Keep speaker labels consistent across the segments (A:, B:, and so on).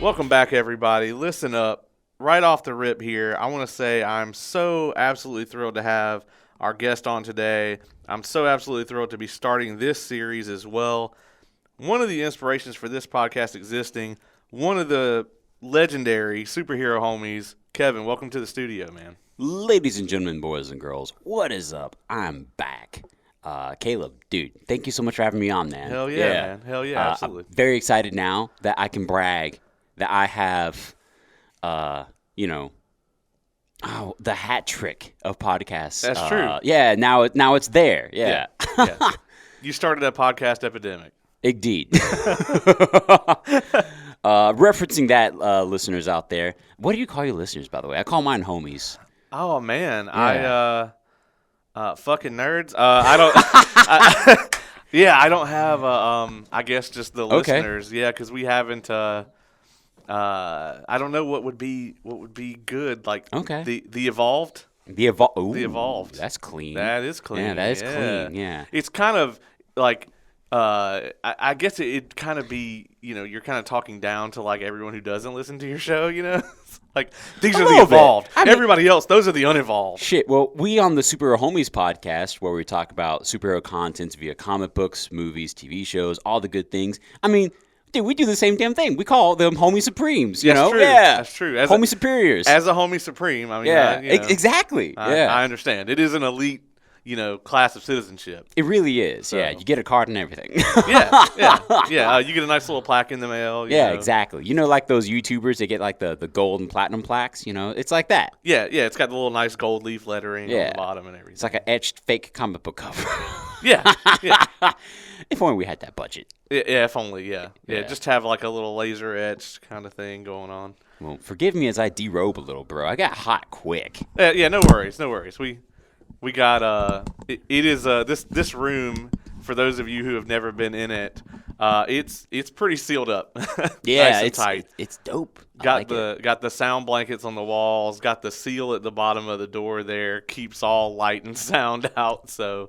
A: Welcome back, everybody. Listen up. Right off the rip here, I want to say I'm so absolutely thrilled to have our guest on today. I'm so absolutely thrilled to be starting this series as well. One of the inspirations for this podcast existing, one of the legendary superhero homies, Kevin, welcome to the studio, man.
B: Ladies and gentlemen, boys and girls, what is up? I'm back. Caleb, dude, thank you so much for having me on, man.
A: Hell yeah, man. Hell yeah, absolutely.
B: I'm very excited now that I can brag that I have, the hat trick of podcasts.
A: That's true.
B: Yeah, now it's there. Yeah.
A: Yeah. You started a podcast epidemic.
B: Indeed. Referencing that, listeners out there, what do you call your listeners, by the way? I call mine homies.
A: Oh, man.
B: Yeah.
A: Fucking nerds. I don't. I don't have. I guess just the listeners. Yeah, because we haven't. I don't know what would be good. Like the evolved.
B: The evolved.
A: The evolved.
B: That's clean.
A: That is clean.
B: Yeah, that is clean. Yeah.
A: It's kind of like. I guess it'd kind of be, you're kind of talking down to like everyone who doesn't listen to your show, like these are the evolved. Everybody else, those are the unevolved.
B: Shit. Well, we on the Superhero Homies podcast, where we talk about superhero contents via comic books, movies, TV shows, all the good things. I mean, dude, we do the same damn thing. We call them Homie Supremes. You know,
A: true.
B: Yeah,
A: that's true.
B: Homie Superiors.
A: As a Homie Supreme, I mean,
B: yeah, exactly.
A: I understand. It is an elite. Class of citizenship.
B: It really is. So. Yeah, you get a card and everything.
A: Yeah. You get a nice little plaque in the mail.
B: Yeah, exactly. Like those YouTubers, they get like the gold and platinum plaques. It's like that.
A: Yeah. It's got the little nice gold leaf lettering on the bottom and everything.
B: It's like an etched fake comic book cover.
A: Yeah.
B: If only we had that budget.
A: Yeah, if only. Yeah. Just have like a little laser etched kind of thing going on.
B: Well, forgive me as I derobe a little, bro. I got hot quick.
A: Yeah. No worries. We got it is this room, for those of you who have never been in it, it's pretty sealed up.
B: Yeah,
A: nice and
B: it's
A: tight.
B: It's dope.
A: Got the sound blankets on the walls, got the seal at the bottom of the door there, keeps all light and sound out. So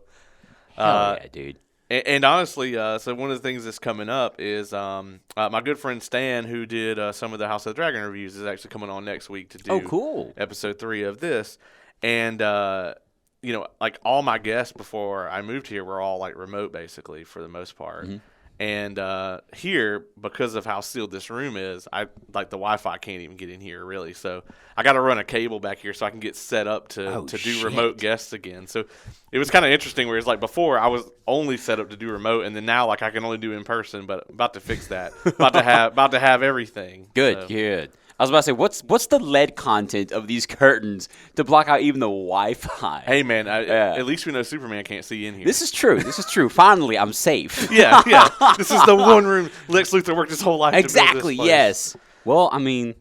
B: hell yeah, dude.
A: And honestly, so one of the things that's coming up is my good friend Stan, who did some of the House of the Dragon reviews, is actually coming on next week to do episode 3 of this. And like all my guests before I moved here were all like remote, basically, for the most part. Mm-hmm. And here, because of how sealed this room is, the Wi-Fi can't even get in here, really. So I got to run a cable back here so I can get set up to do remote guests again. So it was kind of interesting, whereas like before I was only set up to do remote, and then now like I can only do in person. But about to fix that. about to have everything.
B: Good. I was about to say, what's the lead content of these curtains to block out even the Wi-Fi?
A: Hey, man, at least we know Superman can't see in here.
B: This is true. Finally, I'm safe.
A: Yeah. This is the one room Lex Luthor worked his whole life to build this place.
B: Yes. Well, I mean,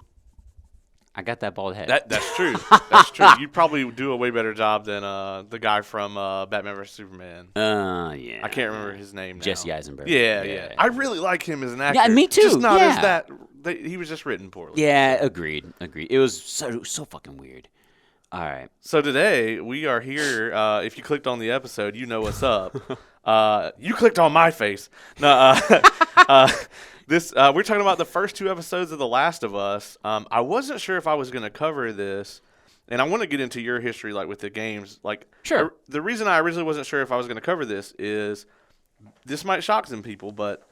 B: I got that bald head.
A: That's true. That's true. You'd probably do a way better job than the guy from Batman vs. Superman.
B: Yeah.
A: I can't remember his name now.
B: Jesse Eisenberg.
A: Yeah. I really like him as an actor.
B: Yeah, me too.
A: Just not as that. He was just written poorly.
B: Yeah, agreed. It was so fucking weird. All right.
A: So today we are here. If you clicked on the episode, you know what's up. You clicked on my face. No. We're talking about the first 2 episodes of The Last of Us. I wasn't sure if I was going to cover this, and I want to get into your history, like with the games. Like,
B: sure.
A: The reason I originally wasn't sure if I was going to cover this is this might shock some people, but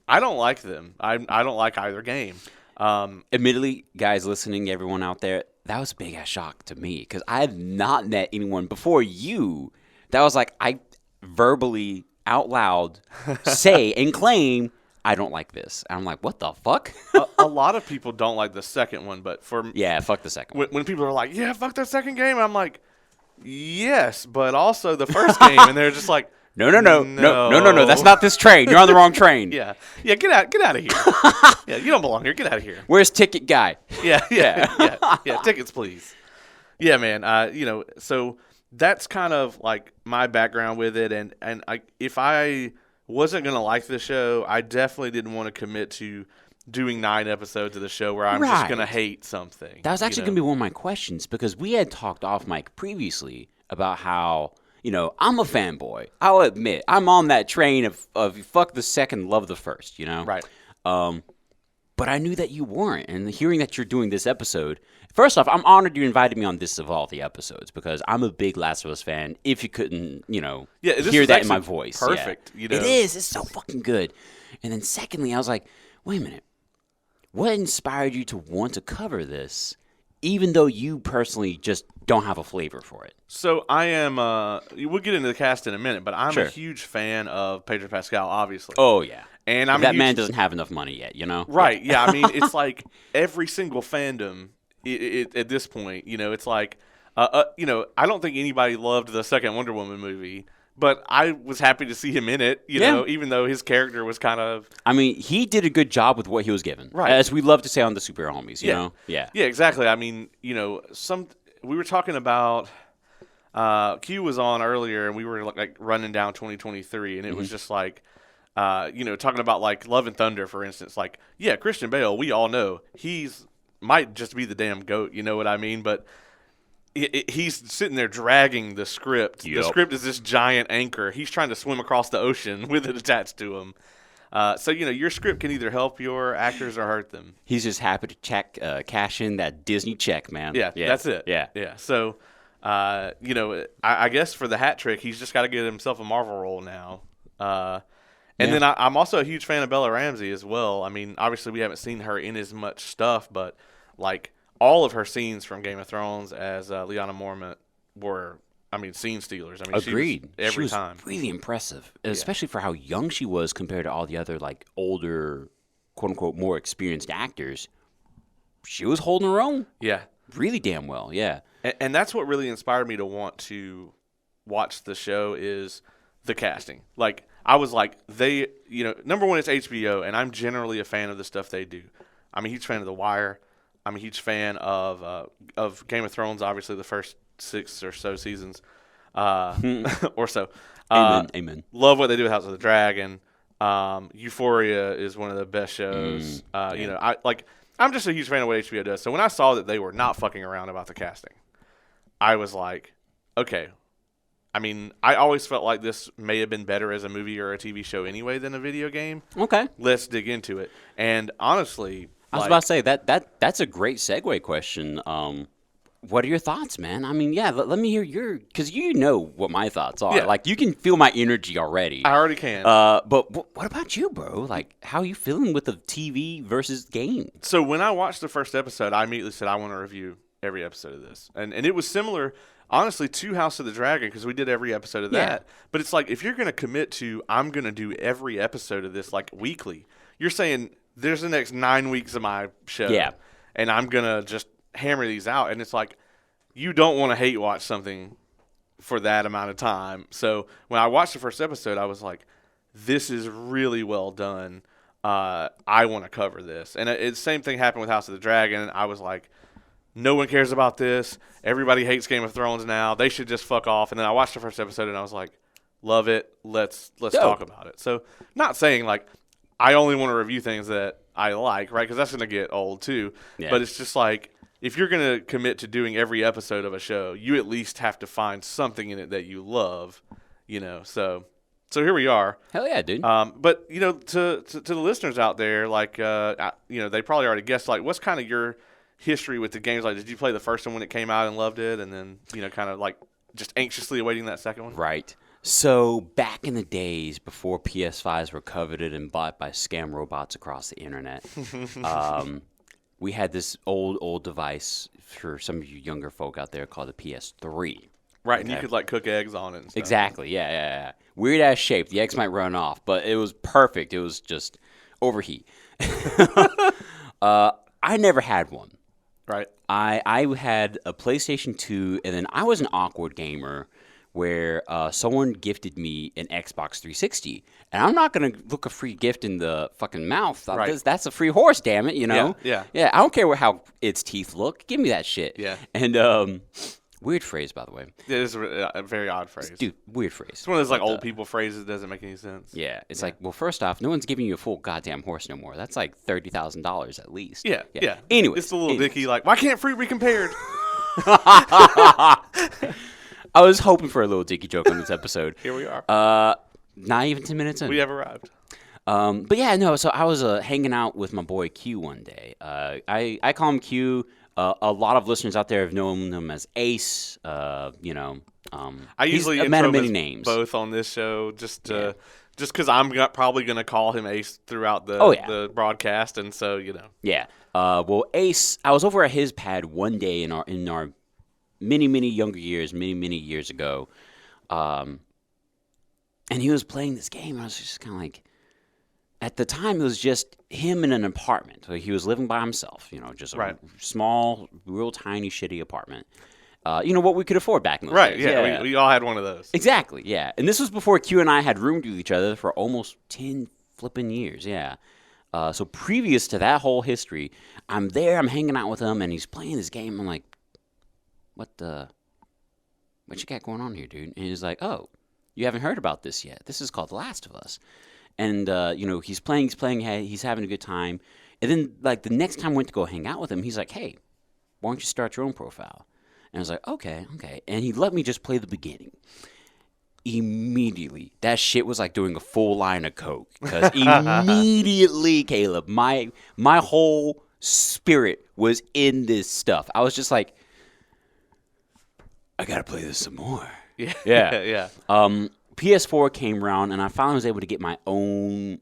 A: I don't like them. I don't like either game.
B: Admittedly, guys listening, everyone out there, that was a big ass shock to me because I have not met anyone before you that was like, I verbally out loud say and claim I don't like this. And I'm like, what the fuck?
A: a lot of people don't like the second one, but
B: fuck the second one.
A: When people are like, yeah, fuck that second game, I'm like, yes, but also the first game, and they're just like,
B: No. That's not this train. You're on the wrong train.
A: Yeah. Get out of here. Yeah, you don't belong here. Get out of here.
B: Where's ticket guy?
A: Yeah. Tickets, please. Yeah, man. So that's kind of like my background with it, and if I wasn't gonna like the show, I definitely didn't want to commit to doing 9 episodes of the show where I'm just gonna hate something.
B: That was actually gonna be one of my questions because we had talked off mic previously about how. I'm a fanboy. I'll admit. I'm on that train of fuck the second, love the first,
A: Right.
B: But I knew that you weren't. And hearing that you're doing this episode, first off, I'm honored you invited me on this of all the episodes because I'm a big Last of Us fan. If you couldn't, hear that in my voice.
A: Perfect.
B: Yeah. It is. It's so fucking good. And then secondly, I was like, wait a minute. What inspired you to want to cover this, even though you personally just don't have a flavor for it?
A: So I am, we'll get into the cast in a minute, but I'm a huge fan of Pedro Pascal, obviously.
B: Oh, yeah.
A: And
B: that man doesn't have enough money yet,
A: Right, yeah. I mean, it's like every single fandom at this point, it's like, I don't think anybody loved the second Wonder Woman movie, but I was happy to see him in it, even though his character was kind of...
B: I mean, he did a good job with what he was given.
A: Right.
B: As we love to say on the superhero homies, you know? Yeah.
A: Yeah, exactly. I mean, we were talking about... Q was on earlier, and we were like running down 2023, and it was just like... talking about like Love and Thunder, for instance, like, yeah, Christian Bale, we all know might just be the damn GOAT, you know what I mean? But he's sitting there dragging the script. Yep. The script is this giant anchor. He's trying to swim across the ocean with it attached to him. So, your script can either help your actors or hurt them.
B: He's just happy to cash in that Disney check, man.
A: Yeah, that's it.
B: Yeah.
A: So, I guess for the hat trick, he's just got to get himself a Marvel role now. And then I'm also a huge fan of Bella Ramsey as well. I mean, obviously we haven't seen her in as much stuff, but like all of her scenes from Game of Thrones as Lyanna Mormont were, scene stealers. I mean,
B: agreed.
A: She was
B: time really impressive, especially for how young she was compared to all the other like older, quote unquote, more experienced actors. She was holding her own.
A: Yeah,
B: really damn well. Yeah,
A: and that's what really inspired me to want to watch the show is the casting. Like. I was like, number one, it's HBO, and I'm generally a fan of the stuff they do. I'm a huge fan of The Wire. I'm a huge fan of Game of Thrones, obviously the first 6 or so seasons, or so.
B: Amen.
A: Love what they do with House of the Dragon. Euphoria is one of the best shows. I'm just a huge fan of what HBO does. So when I saw that they were not fucking around about the casting, I was like, okay. I mean, I always felt like this may have been better as a movie or a TV show anyway than a video game.
B: Okay.
A: Let's dig into it. And honestly...
B: I was about to say, that's a great segue question. What are your thoughts, man? I mean, yeah, let me hear because you know what my thoughts are. Yeah. Like, you can feel my energy already.
A: I already can.
B: But what about you, bro? Like, how are you feeling with the TV versus game?
A: So when I watched the first episode, I immediately said, I want to review every episode of this. And it was similar... Honestly, to House of the Dragon, because we did every episode of that. But it's like, if you're going to commit to, I'm going to do every episode of this, like, weekly, you're saying, there's the next 9 weeks of my show. Yeah. And I'm going to just hammer these out. And it's like, you don't want to hate watch something for that amount of time. So when I watched the first episode, I was like, this is really well done. I want to cover this. And the same thing happened with House of the Dragon. I was like, no one cares about this. Everybody hates Game of Thrones now. They should just fuck off. And then I watched the first episode and I was like, love it. Let's talk about it. So not saying like I only want to review things that I like, right? Because that's going to get old too. Yeah. But it's just like if you're going to commit to doing every episode of a show, you at least have to find something in it that you love, So here we are.
B: Hell yeah, dude.
A: But to the listeners out there, like they probably already guessed. Like, what's kind of your history with the games? Like, did you play the first one when it came out and loved it, and then kind of like just anxiously awaiting that second one?
B: Right. So back in the days before PS5s were coveted and bought by scam robots across the internet, we had this old device for some of you younger folk out there called the PS3.
A: Right, and you could like cook eggs on it and stuff.
B: Exactly, yeah. Weird ass shape. The eggs might run off, but it was perfect. It was just overheat. I never had one.
A: Right.
B: I had a PlayStation 2, and then I was an awkward gamer where someone gifted me an Xbox 360. And I'm not going to look a free gift in the fucking mouth. Right. That's a free horse, damn it,
A: Yeah.
B: Yeah, I don't care how its teeth look. Give me that shit.
A: Yeah.
B: And weird phrase, by the way.
A: It is a very odd phrase.
B: Dude, weird phrase.
A: It's one of those like old people phrases that doesn't make any sense.
B: Yeah. It's like, well, first off, no one's giving you a full goddamn horse no more. That's like $30,000 at least.
A: Yeah.
B: Anyways.
A: It's the little dicky like, why can't fruit be compared?
B: I was hoping for a little dicky joke on this episode.
A: Here we are.
B: Not even 10 minutes in.
A: We have arrived.
B: But yeah, no. So I was hanging out with my boy Q one day. I call him Q. A lot of listeners out there have known him as Ace. You know,
A: I
B: he's
A: usually
B: a man
A: intro
B: of many
A: him as
B: names.
A: both on this show, just because I'm probably going to call him Ace throughout the broadcast, and so
B: Yeah. Well, Ace, I was over at his pad one day in our many younger years, many years ago, and he was playing this game. And I was just kind of like, at the time, it was just him in an apartment. So he was living by himself, just a small, real tiny, shitty apartment. What we could afford back in those days.
A: Yeah. We all had one of those.
B: Exactly, yeah. And this was before Q and I had roomed with each other for almost 10 flipping years, yeah. So previous to that whole history, I'm hanging out with him, and he's playing this game. I'm like, what you got going on here, dude? And he's like, oh, you haven't heard about this yet. This is called The Last of Us. And, he's playing, he's having a good time. And then, like, the next time I went to go hang out with him, he's like, hey, why don't you start your own profile? And I was like, okay. And he let me just play the beginning. Immediately, that shit was like doing a full line of coke. Because immediately, Caleb, my whole spirit was in this stuff. I was just like, I gotta play this some more.
A: Yeah.
B: PS4 came around, and I finally was able to get my own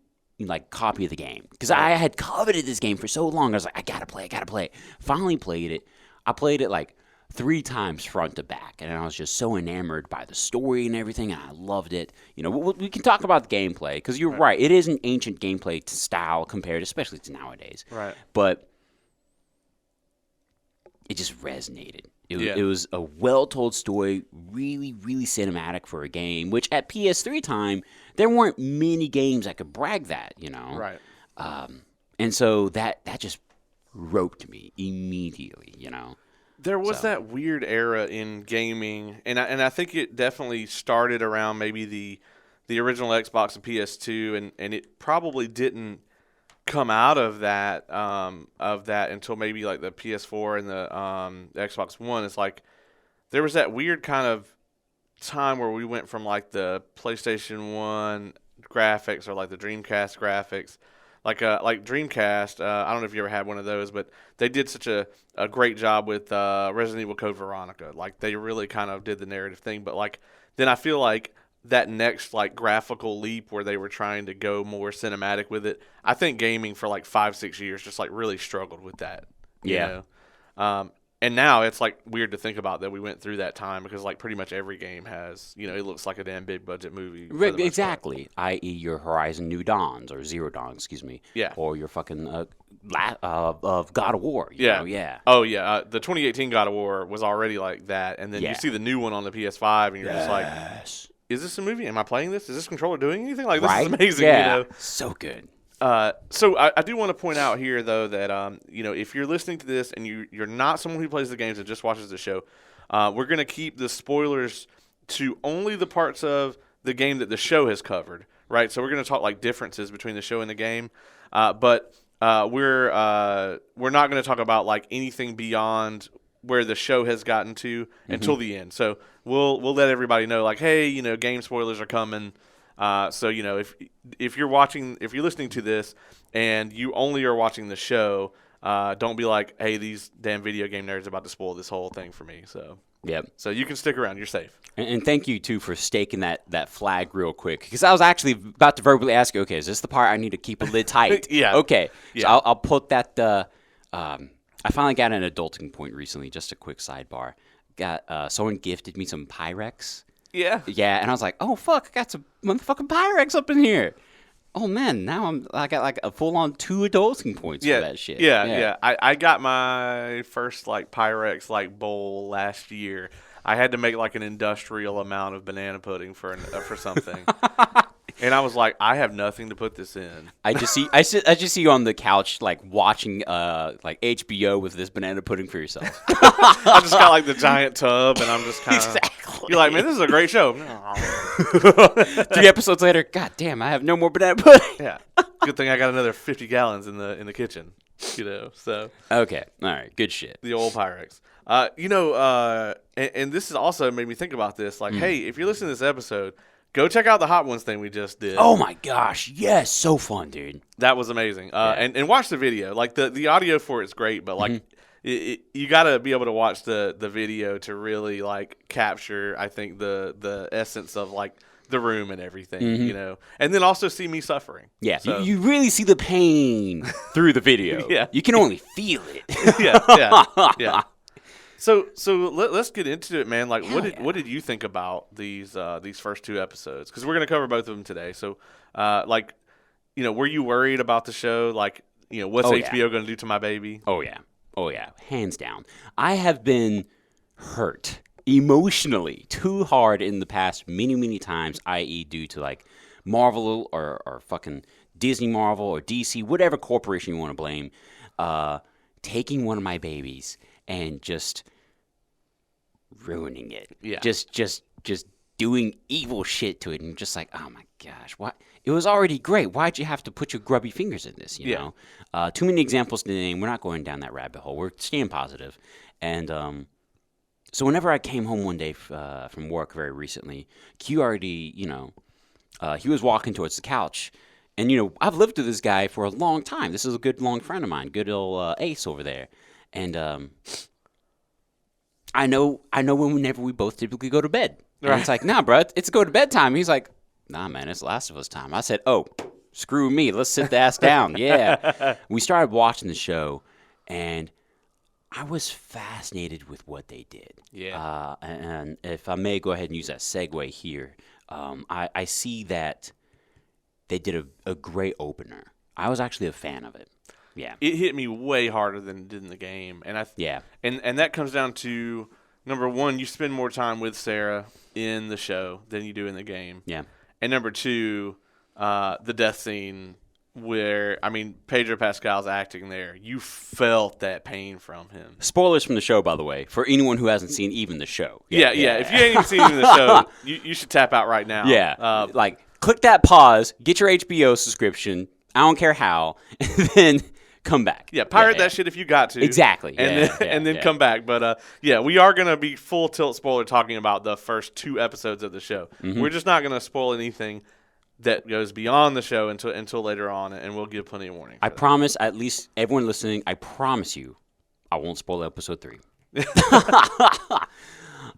B: copy of the game because I had coveted this game for so long. I was like, I gotta play it. Finally played it. I played it like 3 times front to back, and I was just so enamored by the story and everything. And I loved it. We can talk about the gameplay because you're right. It is an ancient gameplay style compared, especially to nowadays.
A: Right.
B: But it just resonated. It was a well-told story, really, really cinematic for a game, which at PS3 time, there weren't many games that could brag that,
A: Right.
B: And so that just roped me immediately,
A: There was that weird era in gaming, and I think it definitely started around maybe the original Xbox and PS2, and it probably didn't come out of that until maybe like the PS4 and the Xbox One. It's like there was that weird kind of time where we went from like the PlayStation 1 graphics or like the Dreamcast graphics, like Dreamcast. I don't know if you ever had one of those, but they did such a great job with Resident Evil Code Veronica. Like they really kind of did the narrative thing, but like then I feel like that next like graphical leap where they were trying to go more cinematic with it, I think gaming for like 5-6 years just like really struggled with that. You know? And now it's like weird to think about that we went through that time because like pretty much every game has, it looks like a damn big budget movie.
B: Exactly. I.e. your Horizon New Dawns or Zero Dawn, excuse me.
A: Yeah.
B: Or your fucking of God of War.
A: Yeah. Oh yeah. The 2018 God of War was already like that, and then you see the new one on the PS5, and you're just like, is this a movie? Am I playing this? Is this controller doing anything? Like, this is amazing,
B: Yeah. So good.
A: So I do want to point out here, though, that, if you're listening to this and you're not someone who plays the games and just watches the show, we're going to keep the spoilers to only the parts of the game that the show has covered, right? So we're going to talk, like, differences between the show and the game. But we're not going to talk about, like, anything beyond where the show has gotten to until the end. So we'll let everybody know, like, hey, game spoilers are coming. So if you're listening to this and you only are watching the show, don't be like, hey, these damn video game nerds about to spoil this whole thing for me. So So you can stick around. You're safe.
B: And thank you too for staking that flag real quick, because I was actually about to verbally ask you, okay, is this the part I need to keep a lid tight?
A: Yeah.
B: Okay.
A: Yeah.
B: So I'll put that. I finally got an adulting point recently. Just a quick sidebar. Got someone gifted me some Pyrex.
A: Yeah.
B: Yeah, and I was like, oh fuck, I got some motherfucking Pyrex up in here. Oh man, now I got like a full on 2 adulting points for that shit.
A: Yeah. I got my first like Pyrex like bowl last year. I had to make like an industrial amount of banana pudding for something. And I was like, I have nothing to put this in.
B: I just see you on the couch like watching like HBO with this banana pudding for yourself.
A: I just got like the giant tub, and I'm just kind of
B: exactly.
A: You're like, man, this is a great show.
B: 3 episodes later, god damn, I have no more banana pudding.
A: Yeah, good thing I got another 50 gallons in the kitchen. So
B: okay, all right, good shit.
A: The old Pyrex. And this has also made me think about this. Like, hey, if you're listening to this episode, Go check out the Hot Ones thing we just did.
B: Oh my gosh, yes, so fun, dude.
A: That was amazing. And watch the video. Like the audio for it's great, but like you got to be able to watch the video to really like capture, I think, the essence of like the room and everything, you know, and then also see me suffering.
B: Yeah, so. you really see the pain through the video. Yeah, you can only feel it.
A: yeah. So let's get into it, man. Like, what did you think about these first 2 episodes? Because we're gonna cover both of them today. So, like, you know, were you worried about the show? Like, you know, what's HBO gonna do to my baby?
B: Oh yeah, hands down. I have been hurt emotionally too hard in the past many times, i.e., due to like Marvel or fucking Disney Marvel or DC, whatever corporation you want to blame, taking one of my babies and just ruining it. Yeah. Just doing evil shit to it, and just like, oh my gosh, what? It was already great. Why'd you have to put your grubby fingers in this? You know, too many examples to name. We're not going down that rabbit hole. We're staying positive. And so whenever I came home one day from work very recently, Q already, you know, he was walking towards the couch. And, you know, I've lived with this guy for a long time. This is a good long friend of mine, good old Ace over there. And I know whenever we both typically go to bed. And it's like, nah, bro, it's go to bed time. He's like, nah, man, it's Last of Us time. I said, oh, screw me. Let's sit the ass down. Yeah. We started watching the show, and I was fascinated with what they did. Yeah. And if I may go ahead and use that segue here, I see that they did a great opener. I was actually a fan of it. Yeah.
A: It hit me way harder than it did in the game. And and that comes down to, number one, you spend more time with Sarah in the show than you do in the game.
B: Yeah.
A: And number two, the death scene where, I mean, Pedro Pascal's acting there. You felt that pain from him.
B: Spoilers from the show, by the way, for anyone who hasn't seen even the show.
A: Yeah. If you ain't even seen even the show, you should tap out right now.
B: Yeah. Like, click that pause, get your HBO subscription, I don't care how, and then come back.
A: Yeah, pirate that shit if you got to.
B: Exactly.
A: And then come back. But, we are going to be full tilt spoiler talking about the first 2 episodes of the show. Mm-hmm. We're just not going to spoil anything that goes beyond the show until later on, and we'll give plenty of warning.
B: I promise, at least everyone listening, I promise you, I won't spoil episode 3.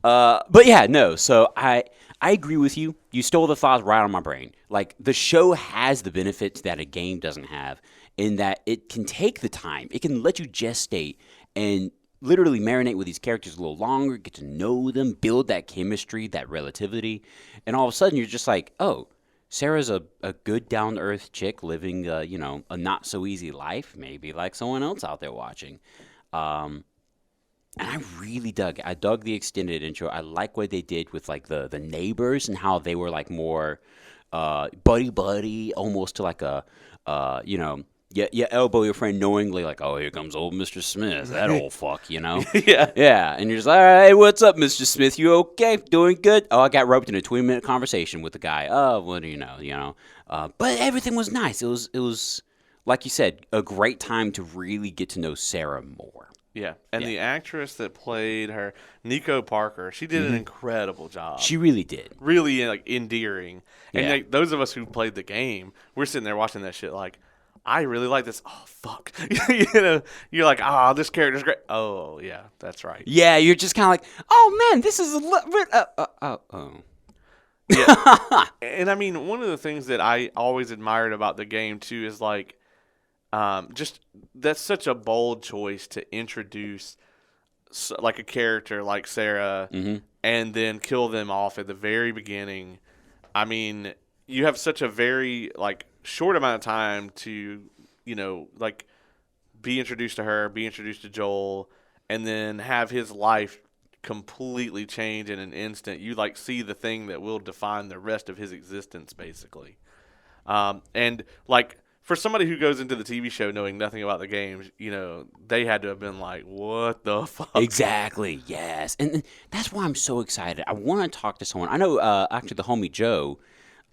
B: But yeah, no. So I agree with you. You stole the thoughts right on my brain. Like, the show has the benefits that a game doesn't have, in that it can take the time. It can let you gestate and literally marinate with these characters a little longer, get to know them, build that chemistry, that relativity, and all of a sudden you're just like, oh, Sarah's a good down-to-earth chick living, a not-so-easy life, maybe like someone else out there watching. And I really dug it. I dug the extended intro. I like what they did with, like, the neighbors and how they were, like, more buddy-buddy, almost to, like, you elbow your friend knowingly, like, oh, here comes old Mr. Smith, that old fuck, you know? Yeah. And you're just like, all right, what's up, Mr. Smith? You okay? Doing good? Oh, I got roped in a 20-minute conversation with the guy. Oh, what do you know? But everything was nice. It was, like you said, a great time to really get to know Sarah more.
A: Yeah, and the actress that played her, Nico Parker, she did an incredible job.
B: She really did.
A: Really, like, endearing. And like, those of us who played the game, we're sitting there watching that shit like, I really like this. Oh, fuck. You're like, this character's great. Oh, yeah, that's right.
B: Yeah, you're just kind of like, oh, man, this is
A: Yeah. And, I mean, one of the things that I always admired about the game, too, is, like, just that's such a bold choice to introduce, like, a character like Sarah and then kill them off at the very beginning. I mean, you have such a very, like, short amount of time to, like, be introduced to her, be introduced to Joel, and then have his life completely change in an instant. You, like, see the thing that will define the rest of his existence, basically. And, like, for somebody who goes into the TV show knowing nothing about the games, they had to have been like, what the fuck?
B: Exactly, yes. And that's why I'm so excited. I want to talk to someone. I know, actually, the homie Joe,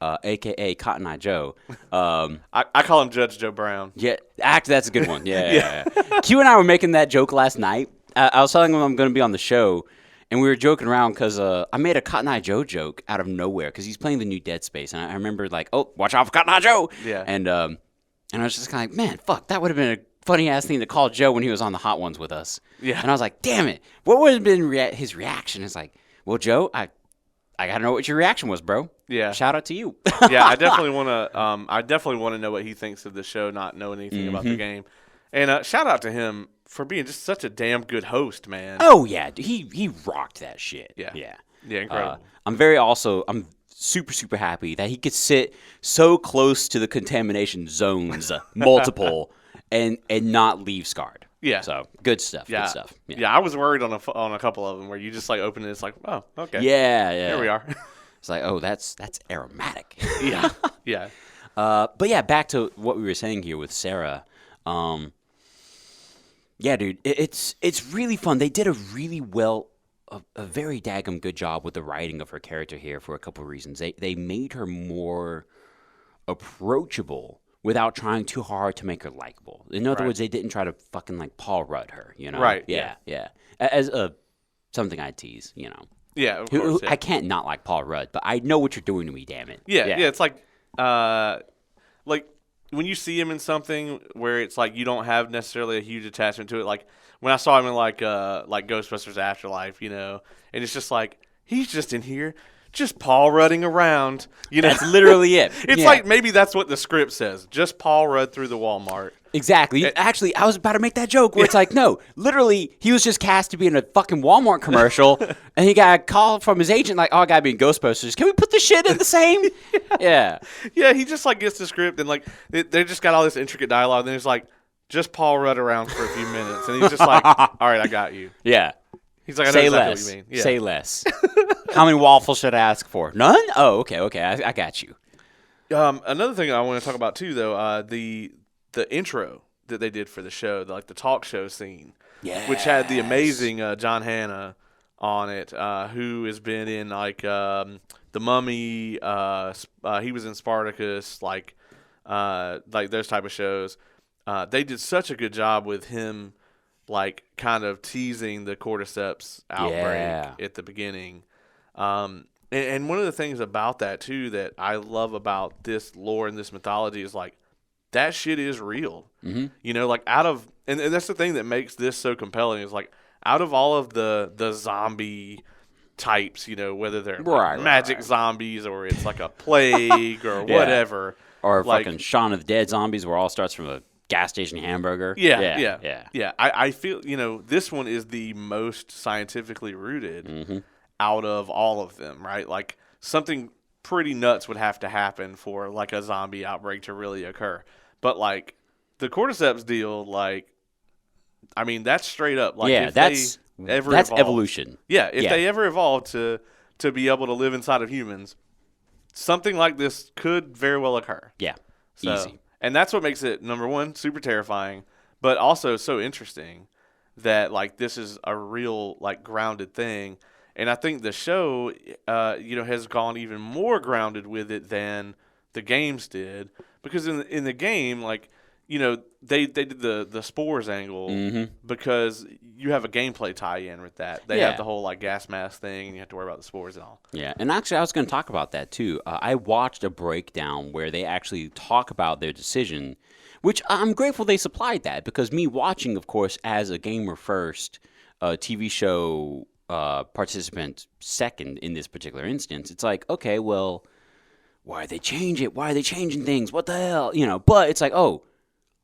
B: a.k.a. Cotton Eye Joe.
A: I call him Judge Joe Brown.
B: Yeah, actually, that's a good one. Yeah. Q and I were making that joke last night. I was telling him I'm going to be on the show, And we were joking around because I made a Cotton Eye Joe joke out of nowhere because he's playing the new Dead Space. And I remember like, oh, watch out for Cotton Eye Joe.
A: Yeah.
B: And I was just kind of like, man, fuck, that would have been a funny-ass thing to call Joe when he was on the Hot Ones with us.
A: Yeah.
B: And I was like, damn it. What would have been his reaction? It's like, well, Joe, I got to know what your reaction was, bro.
A: Yeah.
B: Shout out to you.
A: Yeah, I definitely want to know what he thinks of the show, not knowing anything about the game. And shout out to him for being just such a damn good host, man.
B: Oh, yeah. He rocked that shit.
A: Yeah.
B: Yeah.
A: Yeah, incredible.
B: I'm super, super happy that he could sit so close to the contamination zones, multiple, and not leave scarred.
A: Yeah.
B: So, good stuff.
A: Yeah.
B: Good stuff.
A: Yeah, I was worried on a couple of them where you just like open it, it's like, oh, okay.
B: Yeah.
A: Here we are.
B: It's like, oh, that's aromatic.
A: Yeah. Yeah.
B: But yeah, back to what we were saying here with Sarah. Yeah, dude, it's really fun. They did a really a very daggum good job with the writing of her character here for a couple of reasons. They made her more approachable without trying too hard to make her likable. In other words, they didn't try to fucking like Paul Rudd her, you know?
A: Right.
B: Yeah. As something I tease, you know.
A: Yeah, of course.
B: I can't not like Paul Rudd, but I know what you're doing to me, damn it.
A: Yeah. It's like when you see him in something where it's like you don't have necessarily a huge attachment to it, like when I saw him in like Ghostbusters Afterlife, you know, and it's just like he's just in here, just Paul Rudding around, you know.
B: That's literally it.
A: It's like maybe that's what the script says, just Paul Rudd through the Walmart.
B: Exactly. Actually, I was about to make that joke where it's like, no, literally, he was just cast to be in a fucking Walmart commercial, and he got a call from his agent like, oh, I gotta be in Ghostbusters. Can we put the shit in the same? Yeah.
A: Yeah, he just like gets the script, and like they just got all this intricate dialogue, and then it's like, just Paul Rudd around for a few minutes, and he's just like, all right, I got you.
B: Yeah.
A: He's like, I know
B: Say
A: exactly
B: less.
A: what you mean. Yeah.
B: Say less. How many waffles should I ask for? None? Oh, okay, I got you.
A: Another thing I want to talk about too, though, the intro that they did for the show, the talk show scene, which had the amazing John Hannah on it, who has been in like The Mummy. He was in Spartacus, like those type of shows. They did such a good job with him, like kind of teasing the cordyceps outbreak at the beginning. And one of the things about that too that I love about this lore and this mythology is like that shit is real. Mm-hmm. You know, like and that's the thing that makes this so compelling is like out of all of the zombie types, you know, whether they're magic zombies or it's like a plague or whatever.
B: Or like, fucking Shaun of the Dead zombies where it all starts from a gas station hamburger.
A: Yeah. I feel, you know, this one is the most scientifically rooted out of all of them, right? Like something pretty nuts would have to happen for like a zombie outbreak to really occur. But like the cordyceps deal, like, I mean, that's straight up. Like, that's
B: evolution.
A: Yeah, if they ever evolved to be able to live inside of humans, something like this could very well occur.
B: Yeah,
A: so,
B: easy.
A: And that's what makes it, number one, super terrifying, but also so interesting that like this is a real like grounded thing. And I think the show, has gone even more grounded with it than the games did, because in the game, like, you know, they did the spores angle because you have a gameplay tie-in with that. They have the whole like gas mask thing, and you have to worry about the spores and all.
B: Yeah, and actually, I was going to talk about that too. I watched a breakdown where they actually talk about their decision, which I'm grateful they supplied that, because me watching, of course, as a gamer first, TV show participant second in this particular instance, it's like, okay, well, why they change it? Why are they changing things? What the hell? You know, but it's like, oh,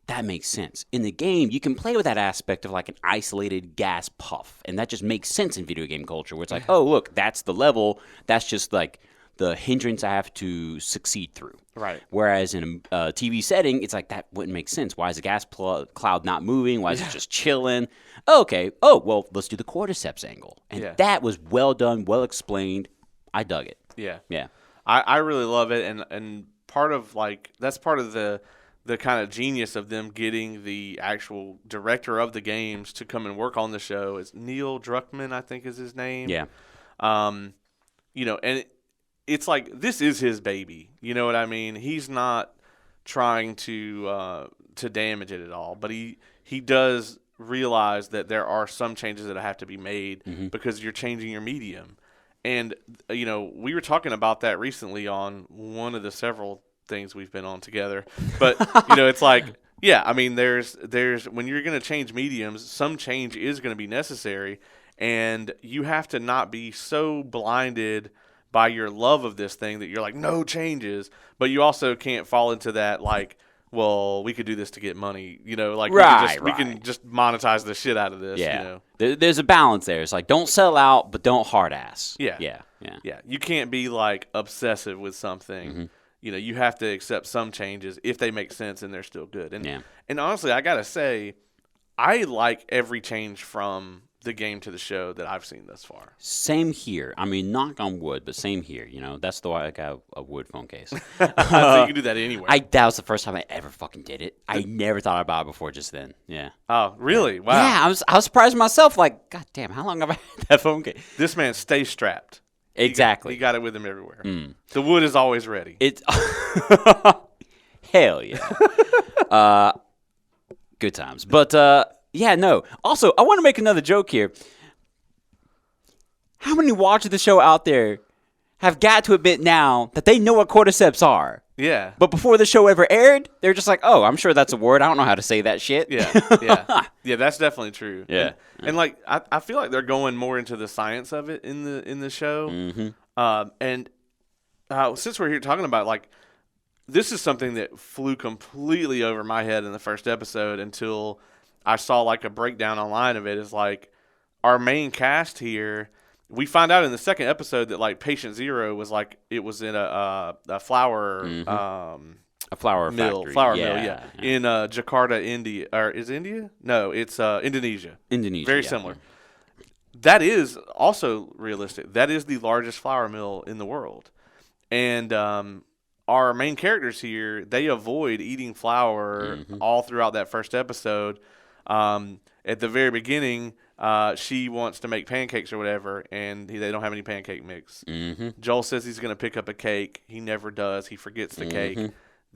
B: that makes sense. In the game, you can play with that aspect of like an isolated gas puff, and that just makes sense in video game culture, where it's like, oh, look, that's the level. That's just like the hindrance I have to succeed through.
A: Right.
B: Whereas in a TV setting, it's like, that wouldn't make sense. Why is the gas cloud not moving? Why is it just chilling? Okay. Oh, well, let's do the cordyceps angle. And that was well done, well explained. I dug it.
A: Yeah.
B: Yeah.
A: I really love it, and part of like that's part of the kind of genius of them getting the actual director of the games to come and work on the show is Neil Druckmann, I think is his name.
B: Yeah.
A: You know, and it's like this is his baby. You know what I mean? He's not trying to damage it at all, but he does realize that there are some changes that have to be made because you're changing your medium. And, we were talking about that recently on one of the several things we've been on together. But, it's like, yeah, I mean, there's when you're going to change mediums, some change is going to be necessary. And you have to not be so blinded by your love of this thing that you're like, no changes. But you also can't fall into that, like, well, we could do this to get money, we can just monetize the shit out of this.
B: Yeah. There's a balance there. It's like, don't sell out, but don't hard ass.
A: Yeah. You can't be like obsessive with something. You have to accept some changes if they make sense and they're still good. And honestly, I gotta say, I like every change from the game to the show that I've seen thus far.
B: Same here. I mean, knock on wood, but same here. That's the why I got a wood phone case.
A: So you can do that anywhere.
B: That was the first time I ever fucking did it. I never thought about it before just then. Yeah.
A: Oh, really? Wow.
B: Yeah, I was surprised myself. Like, God damn, how long have I had that phone case?
A: This man stays strapped.
B: Exactly.
A: He got it with him everywhere. The wood is always ready.
B: It's hell yeah. Good times, but. Yeah, no. Also, I want to make another joke here. How many watchers of the show out there have got to admit now that they know what cordyceps are?
A: Yeah.
B: But before the show ever aired, they're just like, oh, I'm sure that's a word. I don't know how to say that shit.
A: Yeah. Yeah, that's definitely true.
B: Yeah.
A: And like, I feel like they're going more into the science of it in the show. And since we're here talking about, like, this is something that flew completely over my head in the first episode until I saw like a breakdown online of it. Is like our main cast here. We find out in the second episode that like Patient Zero was like it was in a flour
B: a flour
A: mill,
B: factory.
A: mill, in Jakarta, India, or is it India? No, it's Indonesia. Very similar. That is also realistic. That is the largest flour mill in the world, and our main characters here, they avoid eating flour all throughout that first episode. At the very beginning, she wants to make pancakes or whatever, and they don't have any pancake mix. Joel says he's going to pick up a cake. He never does. He forgets the cake.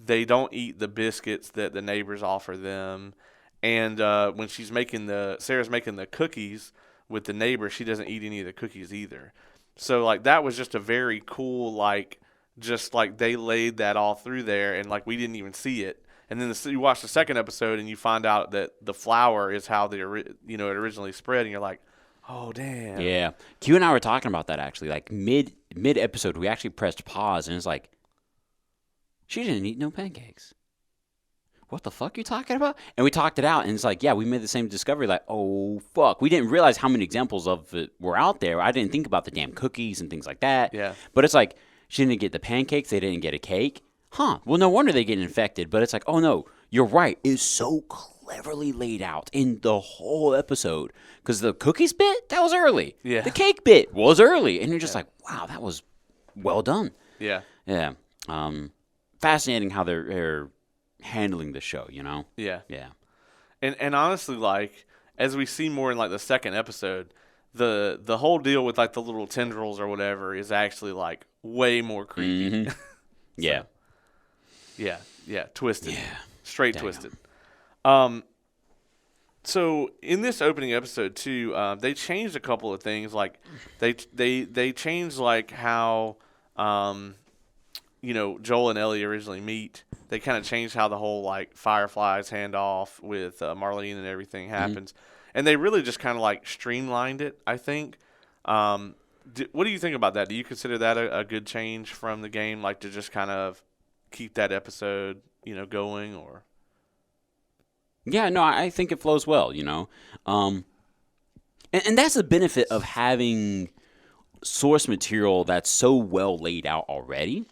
A: They don't eat the biscuits that the neighbors offer them. And when Sarah's making the cookies with the neighbor, she doesn't eat any of the cookies either. So, like, that was just a very cool, like, just like they laid that all through there, and like we didn't even see it. And then you watch the second episode, and you find out that the flour is how it originally spread, and you're like, oh damn.
B: Yeah, Q and I were talking about that actually. Like mid episode, we actually pressed pause, and it's like, she didn't eat no pancakes. What the fuck are you talking about? And we talked it out, and it's like, yeah, we made the same discovery. Like, oh fuck, we didn't realize how many examples of it were out there. I didn't think about the damn cookies and things like that.
A: Yeah,
B: but it's like, she didn't get the pancakes. They didn't get a cake. Huh. Well, no wonder they get infected. But it's like, oh, no, you're right. It's so cleverly laid out in the whole episode. Because the cookies bit, that was early.
A: Yeah.
B: The cake bit was early. And you're just like, wow, that was well done.
A: Yeah.
B: Yeah. Fascinating how they're handling the show,
A: Yeah.
B: Yeah.
A: And honestly, like, as we see more in, like, the second episode, the whole deal with like the little tendrils or whatever is actually like way more creepy.
B: Yeah.
A: Yeah, twisted.
B: Yeah.
A: Straight twisted. So in this opening episode too, they changed a couple of things. Like they changed like how Joel and Ellie originally meet. They kind of changed how the whole like Fireflies handoff with Marlene and everything happens. And they really just kind of like streamlined it, I think. What do you think about that? Do you consider that a good change from the game, like to just kind of keep that episode, going? Or
B: yeah, no, I think it flows well, and that's the benefit of having source material that's so well laid out already.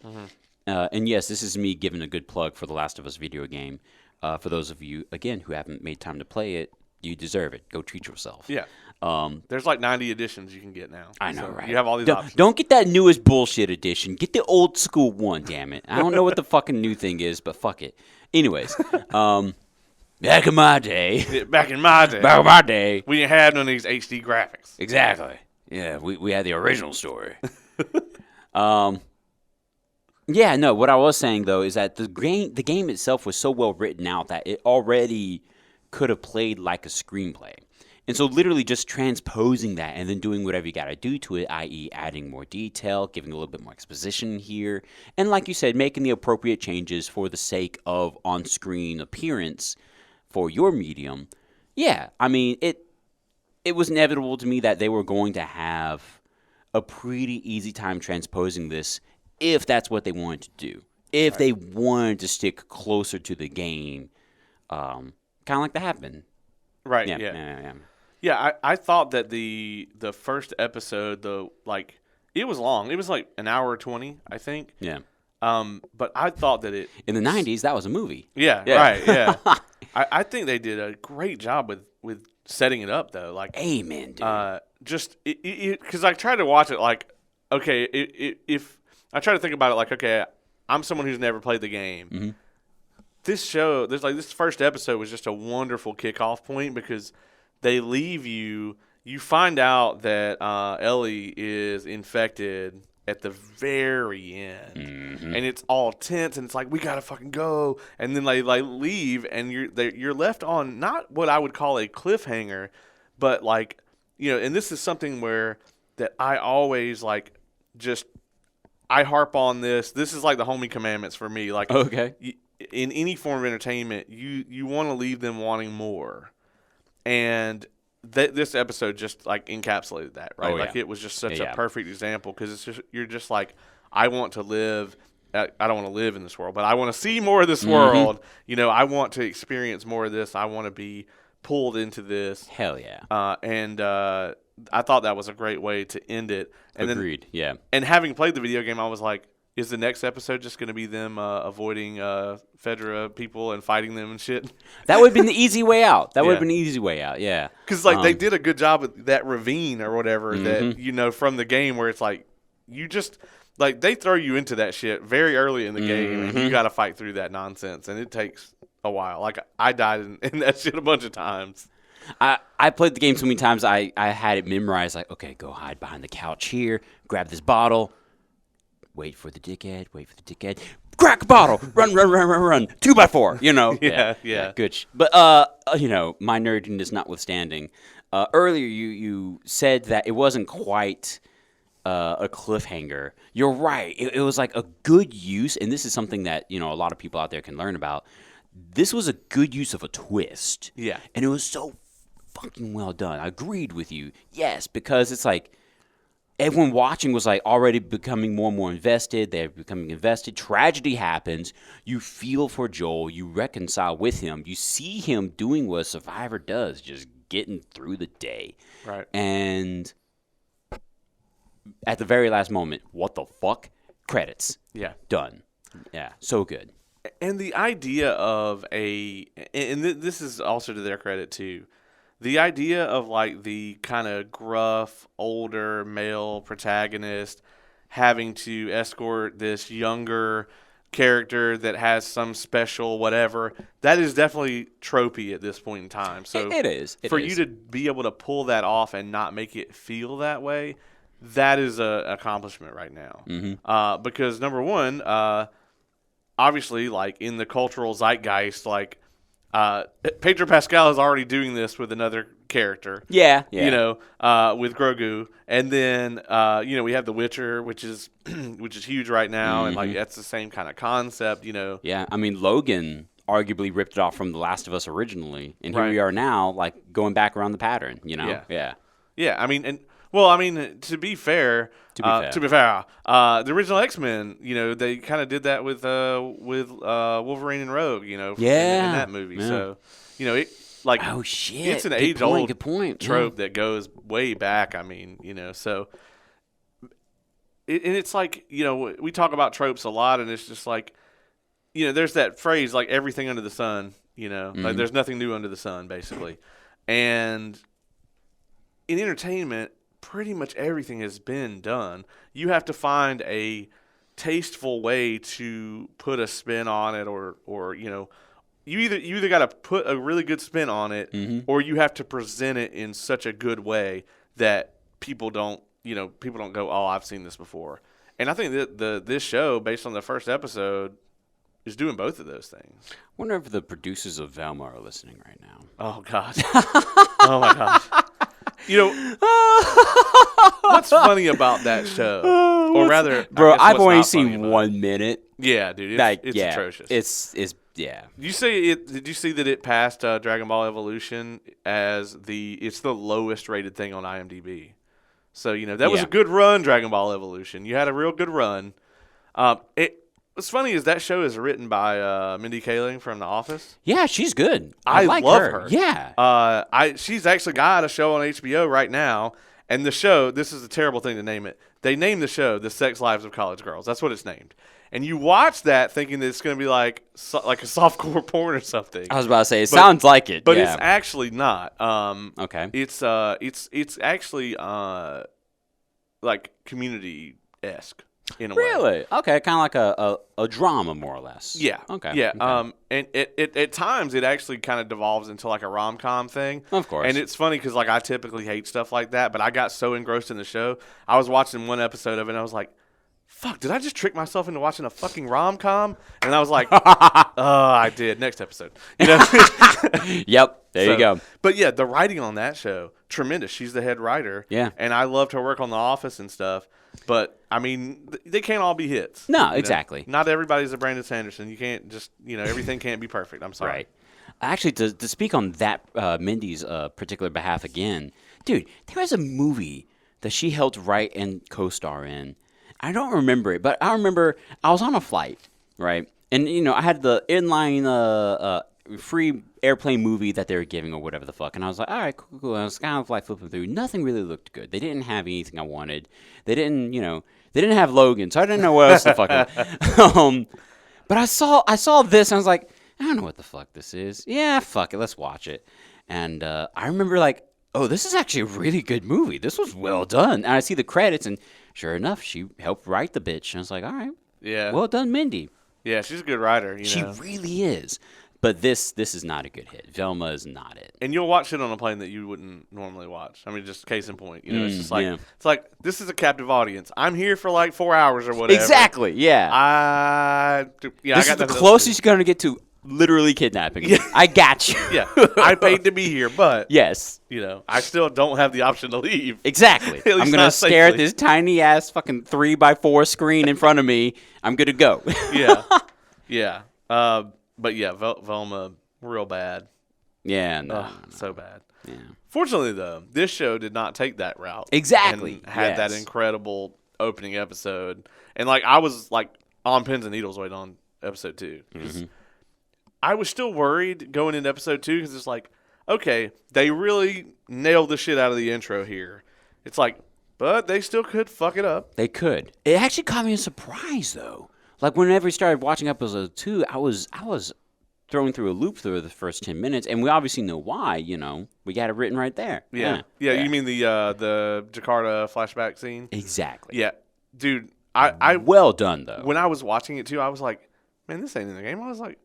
B: And yes, this is me giving a good plug for the Last of Us video game. For those of you, again, who haven't made time to play it, you deserve it. Go treat yourself.
A: Yeah. There's like 90 editions you can get now.
B: I know, right?
A: You have all these options.
B: Don't get that newest bullshit edition. Get the old school one, damn it. I don't know what the fucking new thing is, but fuck it. Anyways, back in my day.
A: Back in my day. We didn't have none of these HD graphics.
B: Exactly. Yeah, we had the original story. Yeah, no, what I was saying, though, is that the game itself was so well written out that it already could have played like a screenplay. And so literally just transposing that and then doing whatever you got to do to it, i.e. adding more detail, giving a little bit more exposition here, and like you said, making the appropriate changes for the sake of on-screen appearance for your medium. Yeah, I mean, it was inevitable to me that they were going to have a pretty easy time transposing this if that's what they wanted to do. If they wanted to stick closer to the game, kind of like that happened.
A: Right, yeah. Yeah, I thought that the first episode, it was long. It was like an hour 20, I think.
B: Yeah.
A: But I thought that
B: in the 90s, that was a movie.
A: Yeah. Right, yeah. I think they did a great job with setting it up, though. Like,
B: amen, dude.
A: Just, because I tried to watch it like, okay, if I try to think about it like, okay, I'm someone who's never played the game.
B: Mm-hmm.
A: This first episode was just a wonderful kickoff point because they leave you find out that Ellie is infected at the very end.
B: Mm-hmm.
A: And it's all tense and it's like, we gotta fucking go. And then they leave and you're left on not what I would call a cliffhanger, but like, and this is something where that I always I harp on this. This is like the homie commandments for me. Like,
B: okay.
A: In any form of entertainment, you want to leave them wanting more. And this episode just encapsulated that, right?
B: Oh, yeah.
A: It was just such a perfect example because you're just like, I want to live. I don't want to live in this world, but I want to see more of this world. I want to experience more of this. I want to be pulled into this.
B: Hell yeah.
A: And I thought that was a great way to end it. And
B: Agreed. Yeah.
A: And having played the video game, I was like, is the next episode just going to be them avoiding Fedra people and fighting them and shit?
B: That would have been the easy way out. Yeah.
A: Because they did a good job with that ravine or whatever that, from the game where it's like, you just, they throw you into that shit very early in the game and you got to fight through that nonsense. And it takes a while. Like, I died in that shit a bunch of times.
B: I played the game so many times, I had it memorized, like, okay, go hide behind the couch here, grab this bottle. Wait for the dickhead. Crack a bottle. Run. 2x4.
A: Yeah.
B: Good. But my nerdiness notwithstanding, earlier you said that it wasn't quite a cliffhanger. You're right. It was like a good use, and this is something that a lot of people out there can learn about. This was a good use of a twist.
A: Yeah.
B: And it was so fucking well done. I agreed with you. Yes, because it's like, everyone watching was already becoming more and more invested. They're becoming invested. Tragedy happens. You feel for Joel. You reconcile with him. You see him doing what a survivor does, just getting through the day.
A: Right.
B: And at the very last moment, what the fuck? Credits.
A: Yeah.
B: Done. Yeah. So good.
A: And the idea of and this is also to their credit too, the idea of the kind of gruff, older male protagonist having to escort this younger character that has some special whatever, that is definitely tropey at this point in time. So
B: it is.
A: For you to be able to pull that off and not make it feel that way, that is an accomplishment right now.
B: Mm-hmm.
A: Because number one, obviously, in the cultural zeitgeist, Pedro Pascal is already doing this with another character.
B: Yeah.
A: With Grogu, and then we have The Witcher, which is huge right now, and that's the same kind of concept.
B: Yeah, I mean Logan arguably ripped it off from The Last of Us originally, and here we are now, going back around the pattern. Yeah.
A: I mean, to be fair, the original X-Men, they kind of did that with Wolverine and Rogue, in that movie. Yeah. So,
B: oh shit,
A: it's an age-old trope that goes way back. I mean, so, and it's we talk about tropes a lot, and it's just there's that phrase everything under the sun, there's nothing new under the sun, basically, and in entertainment, pretty much everything has been done. You have to find a tasteful way to put a spin on it, or you either got to put a really good spin on it, or you have to present it in such a good way that people don't go, oh, I've seen this before. And I think that this show, based on the first episode, is doing both of those things.
B: Wonder if the producers of Velma are listening right now.
A: Oh God. Oh my gosh. You know, what's funny about that show, or rather,
B: bro, I've only seen 1 minute.
A: Yeah, dude, it's atrocious.
B: It's yeah.
A: You say it? Did you see that it passed Dragon Ball Evolution as it's the lowest rated thing on IMDb? So that was a good run, Dragon Ball Evolution. You had a real good run. What's funny is that show is written by Mindy Kaling from The Office.
B: Yeah, she's good.
A: I
B: like
A: love her.
B: Yeah.
A: She's actually got a show on HBO right now, and the show. This is a terrible thing to name it. They named the show "The Sex Lives of College Girls." That's what it's named. And you watch that thinking that it's going to be like a softcore porn or something.
B: I was about to say sounds like it,
A: but it's actually not.
B: Okay.
A: It's actually like community-esque in a way.
B: Really? Okay, kind of like a drama, more or less.
A: Yeah.
B: Okay.
A: Yeah.
B: Okay.
A: And it at times it actually kind of devolves into like a rom-com thing.
B: Of course.
A: And it's funny because like I typically hate stuff like that, but I got so engrossed in the show. I was watching one episode of it and I was like, fuck, did I just trick myself into watching a fucking rom-com? And I was like, I did. Next episode.
B: Yep. There you go.
A: But yeah, the writing on that show, tremendous. She's the head writer.
B: Yeah.
A: And I loved her work on The Office and stuff. But, I mean, they can't all be hits.
B: No, exactly.
A: Not everybody's a Brandon Sanderson. You can't just, everything can't be perfect. I'm sorry.
B: Right. Actually, to speak on that Mindy's particular behalf again, dude, there was a movie that she helped write and co-star in. I don't remember it, but I remember I was on a flight, right? And, I had the inline free airplane movie that they were giving or whatever the fuck. And I was like, all right, cool. I was kind of like flipping through. Nothing really looked good. They didn't have anything I wanted. They didn't, they didn't have Logan, so I didn't know what else to fucking. But I saw this, and I was like, I don't know what the fuck this is. Yeah, fuck it. Let's watch it. And I remember like, oh, this is actually a really good movie. This was well done. And I see the credits, and sure enough, she helped write the bitch. And I was like, all right.
A: Yeah.
B: Well done, Mindy.
A: Yeah, she's a good writer.
B: She really is. But this is not a good hit. Velma is not it.
A: And you'll watch it on a plane that you wouldn't normally watch. I mean, just case in point. It's just like it's like this is a captive audience. I'm here for like 4 hours or whatever.
B: Exactly. Yeah. This is the closest you're gonna get to literally kidnapping. Yeah. I got you.
A: Yeah. I paid to be here, but
B: yes,
A: I still don't have the option to leave.
B: Exactly. I'm gonna stare at this tiny ass fucking 3x4 screen in front of me. I'm gonna go.
A: Yeah. Yeah. But yeah, Velma, real bad.
B: Yeah, no.
A: So bad.
B: Yeah.
A: Fortunately, though, this show did not take that route.
B: Exactly.
A: And had that incredible opening episode. And, like, I was, like, on pins and needles waiting on episode 2. Mm-hmm. I was still worried going into episode 2 because it's like, okay, they really nailed the shit out of the intro here. It's like, but they still could fuck it up.
B: They could. It actually caught me a surprise, though. Like, whenever we started watching episode 2, I was thrown through a loop through the first 10 minutes, and we obviously know why, We got it written right there.
A: Yeah. You mean the Jakarta flashback scene?
B: Exactly.
A: Yeah. Dude, I
B: well done, though.
A: When I was watching it, too, I was like, man, this ain't in the game. I was like,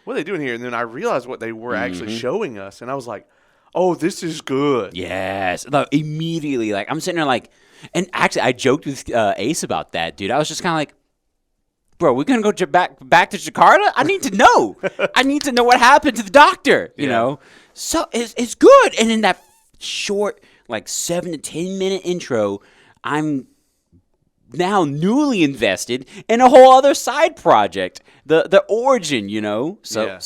A: what are they doing here? And then I realized what they were actually showing us, and I was like, oh, this is good.
B: Yes. Like, immediately, like, I'm sitting there like, and actually, I joked with Ace about that, dude. I was just kind of like, bro, we're going to go back to Jakarta? I need to know. I need to know what happened to the doctor, you know? So it's good. And in that short, like 7 to 10 minute intro, I'm now newly invested in a whole other side project, the origin, So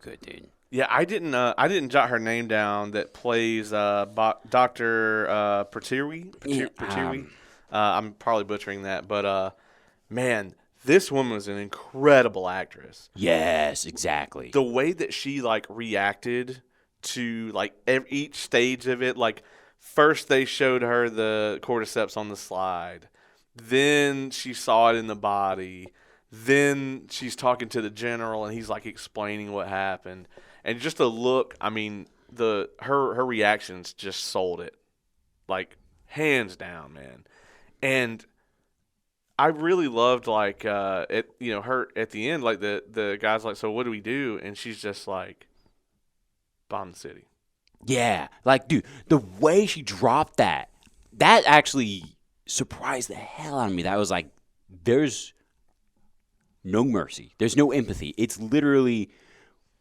B: good, dude.
A: Yeah, I didn't jot her name down that plays Dr. Pertiwi. I'm probably butchering that, but man, this woman was an incredible actress.
B: Yes, exactly.
A: The way that she like reacted to like each stage of it, like first they showed her the cordyceps on the slide, then she saw it in the body, then she's talking to the general and he's like explaining what happened, and just the look. I mean, her reactions just sold it, like hands down, man. And I really loved like her at the end, like the guy's like, so what do we do? And she's just like, bomb the city.
B: Yeah, like dude, the way she dropped that actually surprised the hell out of me. That was like, there's no mercy. There's no empathy. It's literally,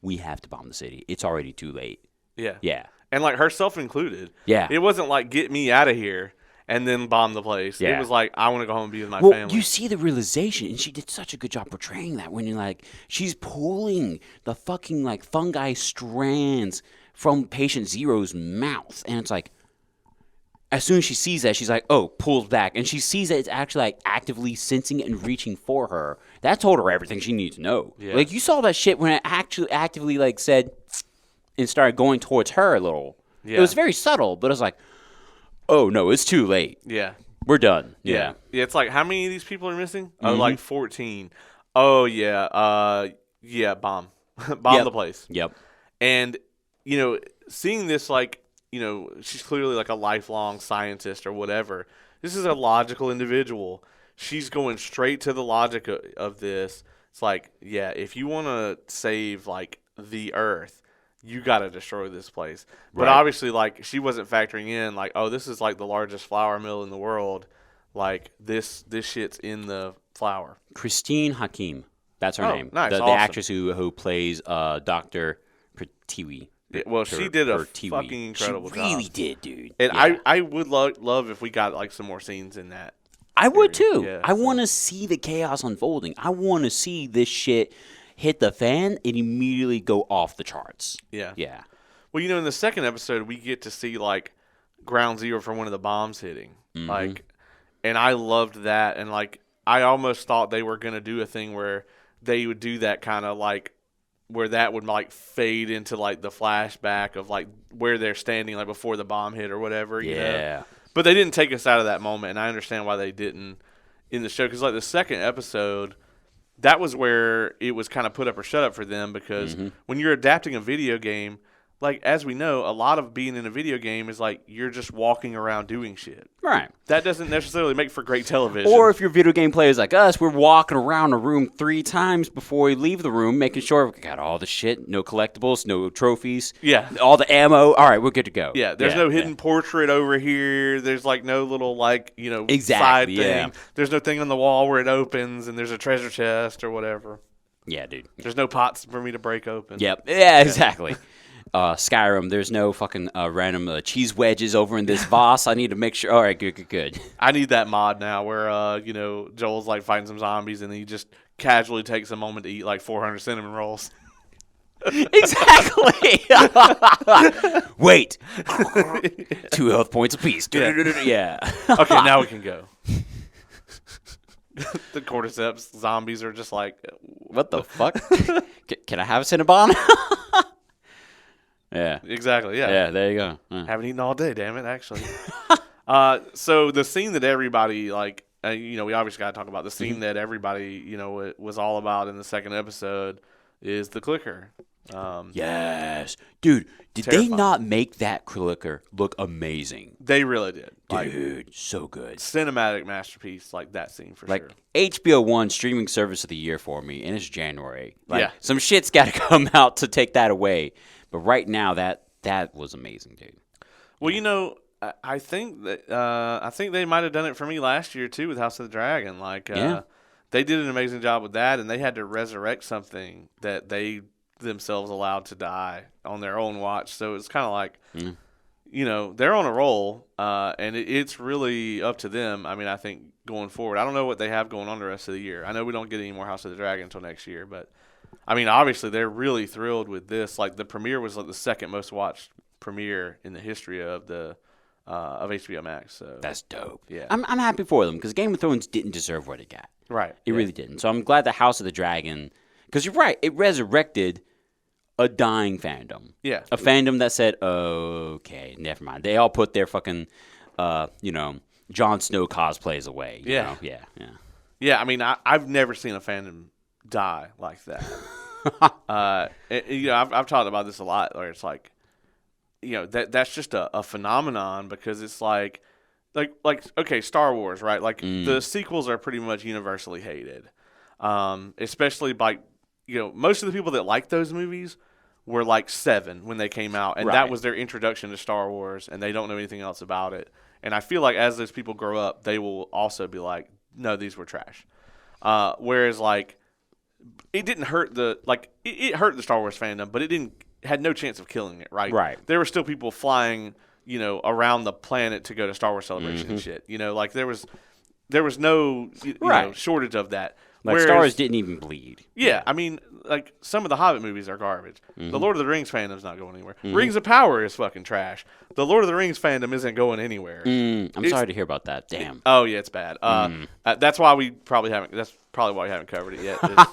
B: we have to bomb the city. It's already too late.
A: Yeah.
B: Yeah.
A: And, like, herself included.
B: Yeah.
A: It wasn't like, get me out of here and then bomb the place.
B: Yeah.
A: It was like, I want to go home and be with my family.
B: You see the realization, and she did such a good job portraying that when you're like, she's pulling the fucking, like, fungi strands from patient Zero's mouth. And it's like, as soon as she sees that, she's like, oh, pulls back. And she sees that it's actually, like, actively sensing it and reaching for her. That told her everything she needed to know. Yeah. Like, you saw that shit when it actually actively, like, said, and started going towards her a little. Yeah. It was very subtle, but it was like, oh, no, it's too late.
A: Yeah.
B: We're done. Yeah.
A: Yeah, it's like, how many of these people are missing? Mm-hmm. Oh, like 14. Oh, yeah. Yeah, bomb. Bomb the place.
B: Yep.
A: And, you know, seeing this, like, you know, she's clearly like a lifelong scientist or whatever. This is a logical individual. She's going straight to the logic of this. It's like, yeah, if you want to save, like, the Earth, you got to destroy this place. But obviously, like, she wasn't factoring in, like, oh, this is, like, the largest flour mill in the world. Like, this shit's in the flour.
B: Christine Hakim. That's her name.
A: Nice.
B: The actress who plays Dr. Pratiwi.
A: Yeah, well, she did a fucking incredible job.
B: She really did, dude.
A: And yeah. I would love if we got, like, some more scenes in that.
B: I would, too. Yeah, I want to see the chaos unfolding. I want to see this shit hit the fan and immediately go off the charts.
A: Yeah.
B: Yeah.
A: Well, you know, in the second episode, we get to see, like, ground zero for one of the bombs hitting. Mm-hmm. Like, and I loved that. And, like, I almost thought they were going to do a thing where they would do that kind of, like, where that would, like, fade into, like, the flashback of, like, where they're standing, like, before the bomb hit or whatever. You know? But they didn't take us out of that moment, and I understand why they didn't in the show. Because, like, the second episode, that was where it was kind of put up or shut up for them because when you're adapting a video game, like, as we know, a lot of being in a video game is, like, you're just walking around doing shit.
B: Right.
A: That doesn't necessarily make for great television.
B: Or if your video game players like us, we're walking around a room 3 times before we leave the room, making sure we got all the shit, no collectibles, no trophies.
A: Yeah.
B: All the ammo. All right, we're good to go.
A: Yeah, there's no hidden portrait over here. There's, like, no little, like, you know, side thing. Yeah. There's no thing on the wall where it opens and there's a treasure chest or whatever.
B: Yeah, dude.
A: There's no pots for me to break open.
B: Yep. Yeah, exactly. Skyrim, there's no fucking random cheese wedges over in this vase. I need to make sure. All right, good. I
A: need that mod now where, you know, Joel's, like, fighting some zombies and he just casually takes a moment to eat, like, 400 cinnamon rolls.
B: Exactly. Wait. 2 health points apiece. Yeah.
A: Okay, now we can go. The cordyceps zombies are just like,
B: what the fuck? Can I have a Cinnabon? Yeah.
A: Exactly, yeah.
B: Yeah, there you go.
A: Haven't eaten all day, damn it, actually. So the scene that everybody, like, you know, we obviously got to talk about the scene that everybody, you know, it was all about in the second episode is the clicker.
B: Yes. Dude, did terrifying. They not make that clicker look amazing?
A: They really did.
B: Dude, like, so good.
A: Cinematic masterpiece, like that scene for
B: like,
A: sure.
B: HBO One streaming service of the year for me, and it's January. Like,
A: yeah.
B: Some shit's got to come out to take that away. But right now, that was amazing, dude.
A: Well, you know, I think they might have done it for me last year too with House of the Dragon. Like, they did an amazing job with that, and they had to resurrect something that they themselves allowed to die on their own watch. So it's kind of like, you know, they're on a roll, and it's really up to them. I mean, I think going forward, I don't know what they have going on the rest of the year. I know we don't get any more House of the Dragon until next year, but. I mean, obviously, they're really thrilled with this. Like, the premiere was like the second most watched premiere in the history of the of HBO Max. So
B: that's dope.
A: Yeah,
B: I'm happy for them because Game of Thrones didn't deserve what it got.
A: Right,
B: it really didn't. So I'm glad the House of the Dragon, because you're right, it resurrected a dying fandom.
A: Yeah,
B: a fandom that said, "Okay, never mind." They all put their fucking, you know, Jon Snow cosplays away. You know?
A: Yeah. I mean, I've never seen a fandom die like that. You know, I've talked about this a lot, where it's like, you know, that's just a phenomenon because it's like okay, Star Wars, right? Like the sequels are pretty much universally hated, especially by, you know, most of the people that like those movies were like 7 when they came out, and that was their introduction to Star Wars, and they don't know anything else about it. And I feel like as those people grow up, they will also be like, no, these were trash. Whereas like it didn't hurt it hurt the Star Wars fandom, but it had no chance of killing it, right?
B: Right.
A: There were still people flying, around the planet to go to Star Wars Celebration and shit. Like there was no shortage of that.
B: Like Star Wars didn't even bleed.
A: Yeah, I mean, like some of the Hobbit movies are garbage. The Lord of the Rings fandom's not going anywhere. Rings of Power is fucking trash. The Lord of the Rings fandom isn't going anywhere.
B: I'm sorry to hear about that. Damn.
A: Oh yeah, it's bad. That's why we probably haven't. That's probably why we haven't covered it yet. It's.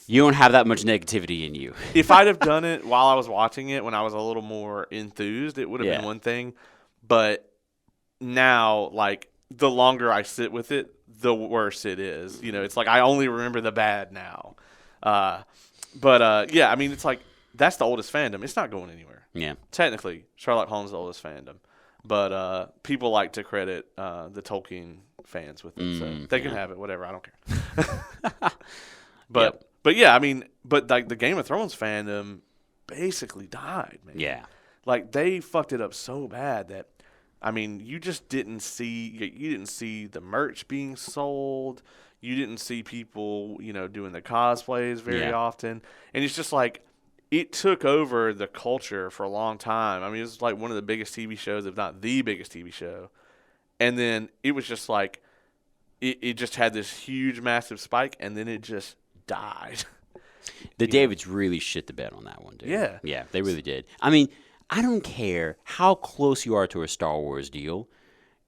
B: You don't have that much negativity in you.
A: If I'd have done it while I was watching it, when I was a little more enthused, it would have been one thing. But now, like, the longer I sit with it, the worse it is. It's like I only remember the bad now. I mean, it's like that's the oldest fandom. It's not going anywhere.
B: Yeah.
A: Technically, Sherlock Holmes is the oldest fandom. But people like to credit the Tolkien fans with it. So they can have it, whatever. I don't care. But yeah, I mean, like the Game of Thrones fandom basically died, man.
B: Yeah.
A: Like they fucked it up so bad that, I mean, you didn't see the merch being sold. You didn't see people, doing the cosplays very often. And it's just like, it took over the culture for a long time. I mean, it was like one of the biggest TV shows, if not the biggest TV show. And then it was just like, it just had this huge, massive spike, and then it just died.
B: The Davids really shit the bed on that one, dude.
A: Yeah.
B: Yeah, they really did. I mean, I don't care how close you are to a Star Wars deal.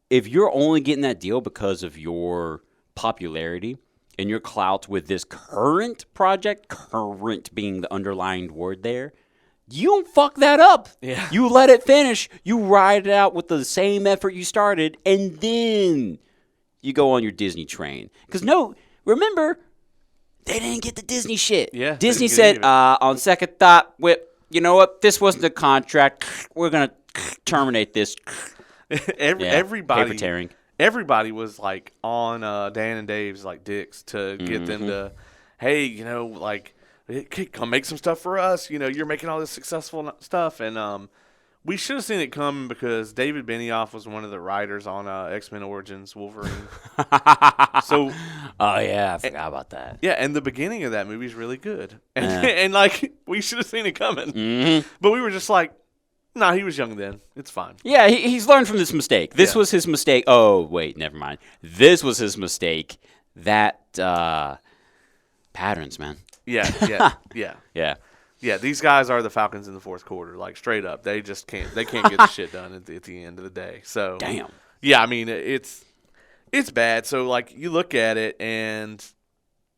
B: If you're only getting that deal because of your popularity and your clout with this current project, current being the underlying word there, you don't fuck that up.
A: Yeah.
B: You let it finish. You ride it out with the same effort you started, and then you go on your Disney train. Because remember, they didn't get the Disney shit.
A: Yeah.
B: Disney said, on second thought, you know what? This wasn't a contract. We're going to terminate this.
A: Everybody was like on Dan and Dave's like dicks to get them to, hey, like, come make some stuff for us. You're making all this successful stuff. And we should have seen it coming because David Benioff was one of the writers on X-Men Origins Wolverine. So,
B: oh yeah, I forgot about that.
A: Yeah, and the beginning of that movie is really good, and like we should have seen it coming, but we were just like, nah, he was young then. It's fine.
B: Yeah, he's learned from this mistake. This was his mistake. Oh wait, never mind. This was his mistake. That patterns, man.
A: Yeah. These guys are the Falcons in the fourth quarter, like straight up. They just can't. They can't get the shit done at the end of the day. So
B: damn.
A: Yeah, I mean it's bad. So like you look at it and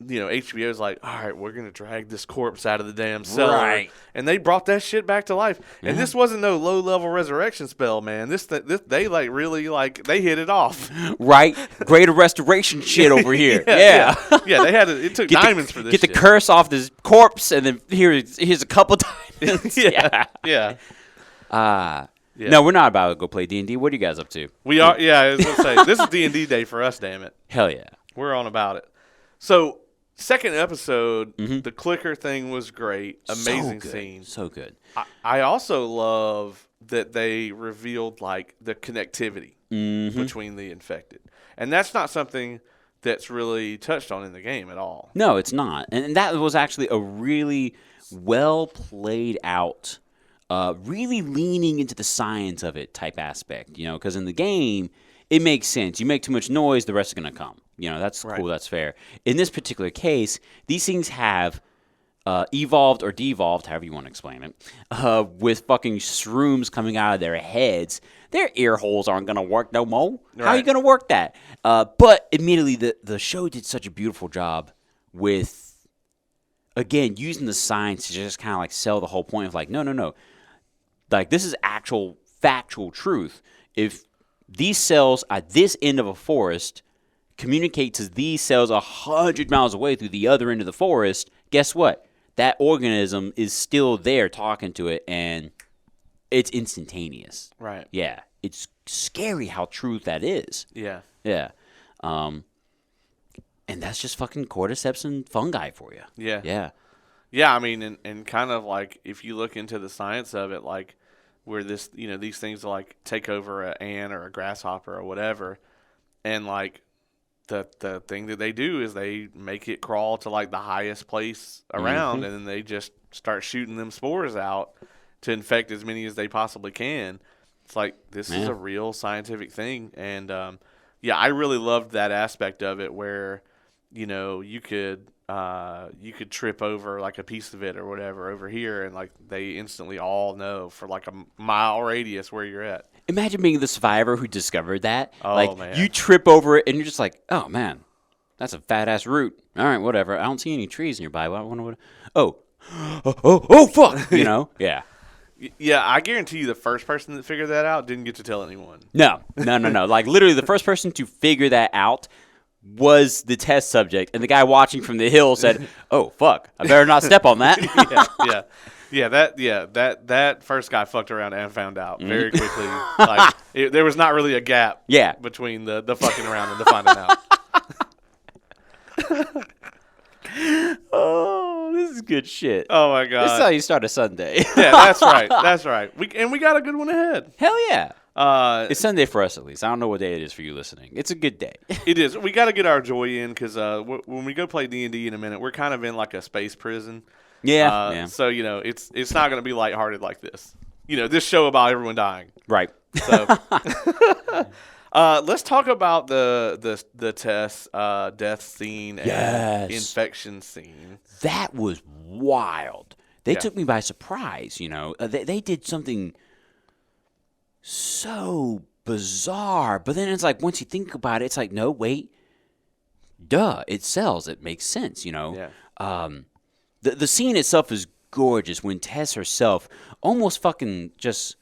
A: HBO's like, all right, we're gonna drag this corpse out of the damn cellar,
B: right?
A: And they brought that shit back to life. Yeah. And this wasn't no low level resurrection spell, man. This they like really like they hit it off,
B: right? Greater restoration shit over here. Yeah.
A: They had it took diamonds for this.
B: Get the curse off this corpse, and then here's a couple diamonds.
A: Yeah.
B: No, we're not about to go play D&D. What are you guys up to?
A: We are. Yeah, I was gonna say this is D&D day for us. Damn it.
B: Hell yeah.
A: We're on about it. So. Second episode, the clicker thing was great. Amazing scene.
B: So good.
A: I also love that they revealed like the connectivity between the infected. And that's not something that's really touched on in the game at all.
B: No, it's not. And that was actually a really well played out, really leaning into the science of it type aspect, because in the game, it makes sense. You make too much noise, the rest are going to come. That's cool. That's fair. In this particular case, these things have evolved or devolved, however you want to explain it, with fucking shrooms coming out of their heads. Their ear holes aren't going to work no more. Right. How are you going to work that? But immediately, the show did such a beautiful job with, again, using the science to just kind of like sell the whole point of like, no. Like, this is actual factual truth. If these cells at this end of a forest communicate to these cells 100 miles away through the other end of the forest, guess what? That organism is still there talking to it, and it's instantaneous.
A: Right.
B: Yeah. It's scary how true that is.
A: Yeah.
B: Yeah. And that's just fucking cordyceps and fungi for you.
A: Yeah.
B: Yeah.
A: Yeah, I mean, and kind of like if you look into the science of it, like where this, these things like take over an ant or a grasshopper or whatever, and like the thing that they do is they make it crawl to like the highest place around, and then they just start shooting them spores out to infect as many as they possibly can. It's like this is a real scientific thing, and I really loved that aspect of it where you could trip over like a piece of it or whatever over here, and like they instantly all know for like a mile radius where you're at.
B: Imagine being the survivor who discovered that.
A: Oh, man.
B: You trip over it and you're just like, oh man, that's a fat ass root. All right, whatever. I don't see any trees nearby. Oh, fuck. Yeah.
A: Yeah, I guarantee you the first person that figured that out didn't get to tell anyone.
B: No. Like literally the first person to figure that out was the test subject, and the guy watching from the hill said, "Oh fuck, I better not step on that."
A: That first guy fucked around and found out very quickly. Like there was not really a gap. Between the fucking around and the finding out.
B: Oh, this is good shit.
A: Oh my god,
B: this is how you start a Sunday.
A: Yeah, that's right. That's right. We got a good one ahead.
B: Hell yeah. It's Sunday for us, at least. I don't know what day it is for you listening. It's a good day.
A: It is. We got to get our joy in because when we go play D&D in a minute, we're kind of in like a space prison.
B: Yeah.
A: So it's not going to be lighthearted like this. This show about everyone dying.
B: Right.
A: So let's talk about the test death scene and infection scene.
B: That was wild. They took me by surprise. They did something so bizarre, but then it's like once you think about it, it's like no, wait, duh, it sells. It makes sense. The scene itself is gorgeous when Tess herself almost fucking just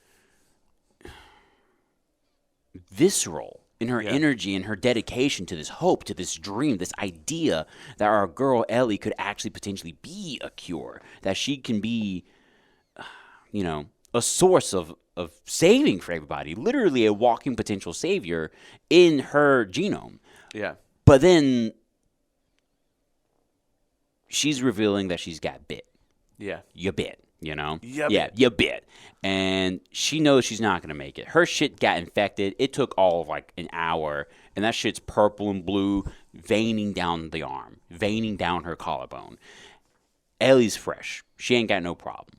B: visceral in her energy and her dedication to this hope, to this dream, this idea that our girl Ellie could actually potentially be a cure, that she can be, a source of saving for everybody, literally a walking potential savior in her genome.
A: Yeah.
B: But then she's revealing that she's got bit.
A: Yeah.
B: You bit. You bit. And she knows she's not going to make it. Her shit got infected. It took all of like an hour. And that shit's purple and blue, veining down the arm, veining down her collarbone. Ellie's fresh. She ain't got no problem.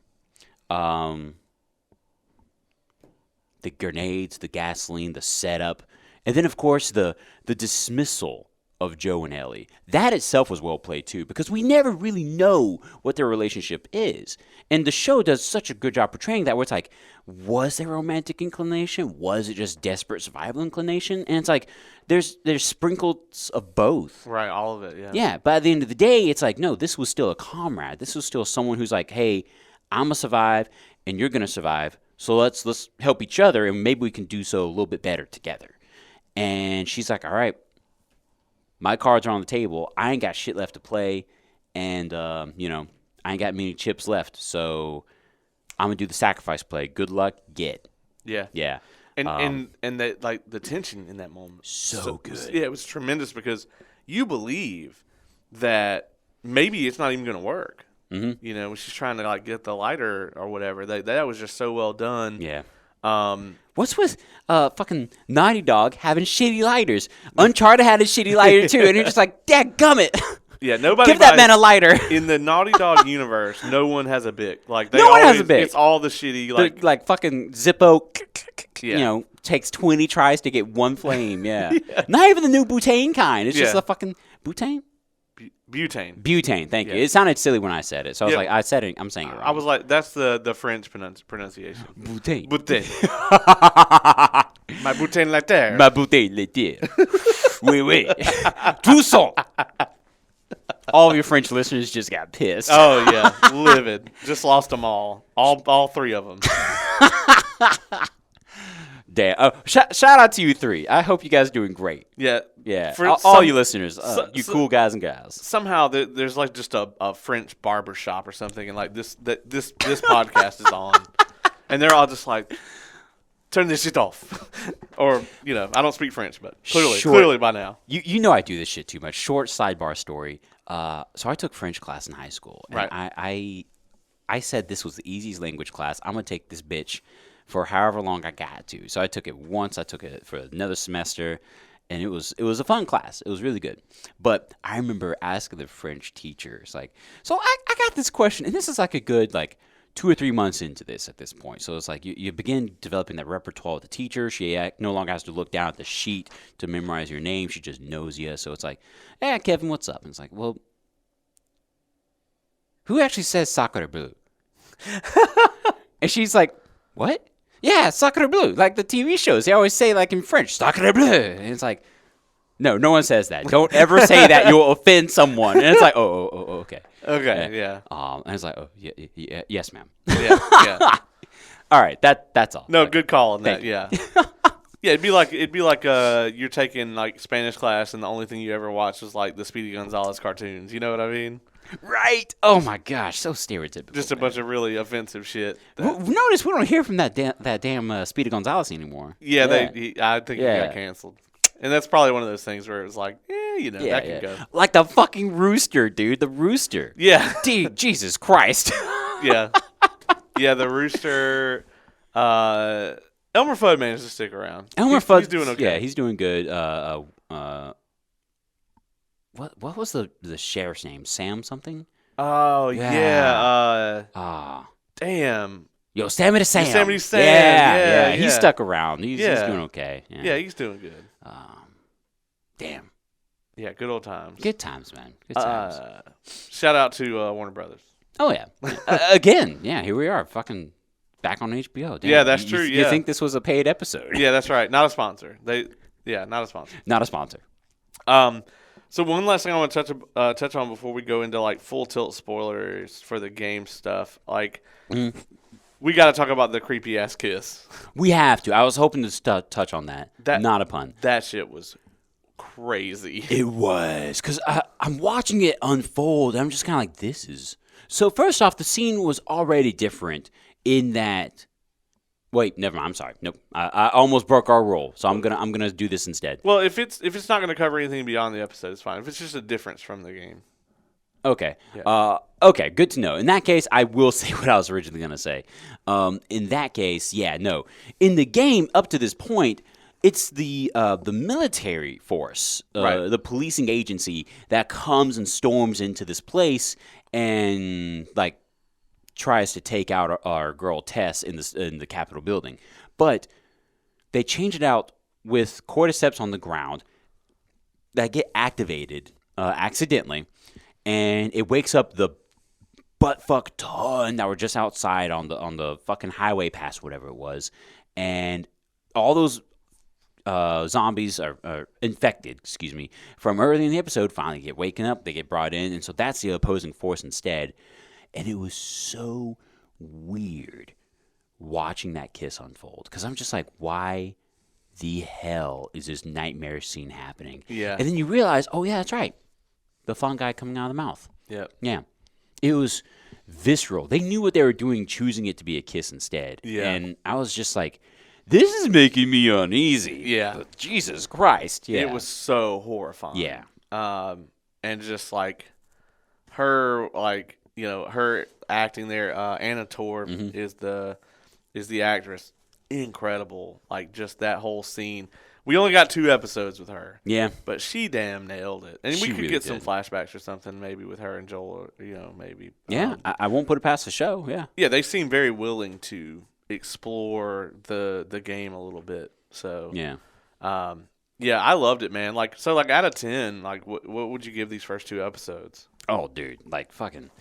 B: The grenades, the gasoline, the setup. And then, of course, the dismissal of Joe and Ellie. That itself was well played, too, because we never really know what their relationship is. And the show does such a good job portraying that where it's like, was there romantic inclination? Was it just desperate survival inclination? And it's like, there's sprinkles of both.
A: Right, all of it, yeah.
B: Yeah, but at the end of the day, it's like, no, this was still a comrade. This was still someone who's like, hey, I'm going to survive, and you're going to survive. So let's help each other, and maybe we can do so a little bit better together. And she's like, all right, my cards are on the table. I ain't got shit left to play, and, I ain't got many chips left, so I'm going to do the sacrifice play. Good luck, get.
A: Yeah.
B: Yeah.
A: And that, like, the tension in that moment.
B: So good.
A: Yeah, it was tremendous because you believe that maybe it's not even going to work.
B: Mm-hmm.
A: She's trying to like get the lighter or whatever. That was just so well done.
B: Yeah. What's with fucking Naughty Dog having shitty lighters? Uncharted had a shitty lighter too, and you're just like, dadgummit.
A: Yeah, nobody.
B: Give that man a lighter.
A: In the Naughty Dog universe, no one has a Bic. Like
B: no one has a Bic.
A: It's all the shitty
B: like fucking Zippo. Takes 20 tries to get one flame. Yeah. Not even the new butane kind. It's just a fucking butane. Butane, thank you. It sounded silly when I said it, so I was like, I said it. I'm saying it wrong.
A: I was like, that's the French pronunciation.
B: Butane.
A: My butane laitière.
B: Ma bouteille laitière. Oui. Toussaint. All of your French listeners just got pissed.
A: Oh yeah, livid. Just lost them all. All three of them.
B: Damn. Oh, shout out to you three. I hope you guys are doing great.
A: Yeah.
B: All you listeners, you cool guys and gals.
A: Somehow there's like just a French barber shop or something, and like this podcast is on, and they're all just like, turn this shit off, or I don't speak French, but clearly by now.
B: You know I do this shit too much. Short sidebar story. So I took French class in high school, and
A: right.
B: I said this was the easiest language class. I'm gonna take this bitch for however long I got to. So I took it once. I took it for another semester. And it was a fun class. It was really good. But I remember asking the French teachers, like, so I got this question, and this is like a good, like, 2 or 3 months into this at this point. So it's like you begin developing that repertoire with the teacher. She no longer has to look down at the sheet to memorize your name. She just knows you. So it's like, hey, Kevin, what's up? And it's like, well, who actually says sacre bleu? And she's like, what? Yeah, sacre bleu. Like the TV shows. They always say, like, in French, sacre bleu. And it's like, no one says that. Don't ever say that. You'll offend someone. And it's like, oh, okay.
A: Okay, yeah.
B: And it's like, oh, yeah, yes, ma'am.
A: Yeah.
B: All right, that's all.
A: No, good call on that. Yeah. Yeah, it'd be like you're taking like Spanish class and the only thing you ever watched was like the Speedy Gonzales cartoons. You know what I mean?
B: Right. Oh my gosh, so stereotypical.
A: Just a bunch of really offensive shit.
B: Notice we don't hear from that damn Speedy Gonzales anymore.
A: Yeah, I think he got canceled. And that's probably one of those things where it was like, that can go.
B: Like the fucking rooster, dude. The rooster.
A: Yeah.
B: Dude, Jesus Christ.
A: Yeah. Yeah, the rooster. Elmer Fudd managed to stick around. He's doing okay.
B: Yeah, he's doing good. What was the sheriff's name? Sam something?
A: Oh, yeah. Damn.
B: Yosemite Sam.
A: Yosemite Sam.
B: Yeah. He stuck around. He's doing okay.
A: Yeah, he's doing good.
B: Damn.
A: Yeah, good old times.
B: Good times, man. Good times.
A: Shout out to Warner Brothers.
B: Oh, yeah. Again, here we are. Fucking back on HBO. Damn.
A: Yeah, that's true.
B: You think this was a paid episode?
A: Yeah, that's right. Not a sponsor. Not a sponsor.
B: Not a sponsor.
A: So one last thing I want to touch on before we go into like full tilt spoilers for the game stuff. Like, we got to talk about the creepy ass kiss.
B: We have to. I was hoping to touch on that. Not a pun.
A: That shit was crazy.
B: It was because I'm watching it unfold. And I'm just kind of like, this is. So first off, the scene was already different in that. Wait, never mind. I'm sorry. Nope. I almost broke our rule, so I'm gonna do this instead.
A: Well, if it's not gonna cover anything beyond the episode, it's fine. If it's just a difference from the game.
B: Okay.
A: Yeah.
B: Okay. Good to know. In that case, I will say what I was originally gonna say. In that case, no. In the game, up to this point, it's the military force,
A: right.
B: The policing agency that comes and storms into this place and like tries to take out our girl Tess in the Capitol building. But they change it out with cordyceps on the ground that get activated accidentally, and it wakes up the buttfuck ton that were just outside on the fucking highway pass, whatever it was, and all those zombies are infected, from early in the episode finally get waken up, they get brought in, and so that's the opposing force instead. And it was so weird watching that kiss unfold because I'm just like, why the hell is this nightmare scene happening?
A: Yeah.
B: And then you realize, oh, yeah, that's right. The fun guy coming out of the mouth.
A: Yep.
B: Yeah. It was visceral. They knew what they were doing, choosing it to be a kiss instead.
A: Yeah.
B: And I was just like, this is making me uneasy.
A: Yeah.
B: Jesus Christ. Yeah.
A: It was so horrifying.
B: Yeah.
A: And just like her, like, her acting there. Anna Torv is the actress. Incredible. Like, just that whole scene. We only got 2 episodes with her.
B: Yeah.
A: But she damn nailed it. And we could
B: really
A: get
B: did.
A: some flashbacks or something maybe with her and Joel, maybe.
B: Yeah. I won't put it past the show. Yeah.
A: Yeah, they seem very willing to explore the game a little bit. So,
B: yeah.
A: Yeah, I loved it, man. Like, so, like, out of 10, like, what would you give these first 2 episodes?
B: Oh, dude, like, fucking,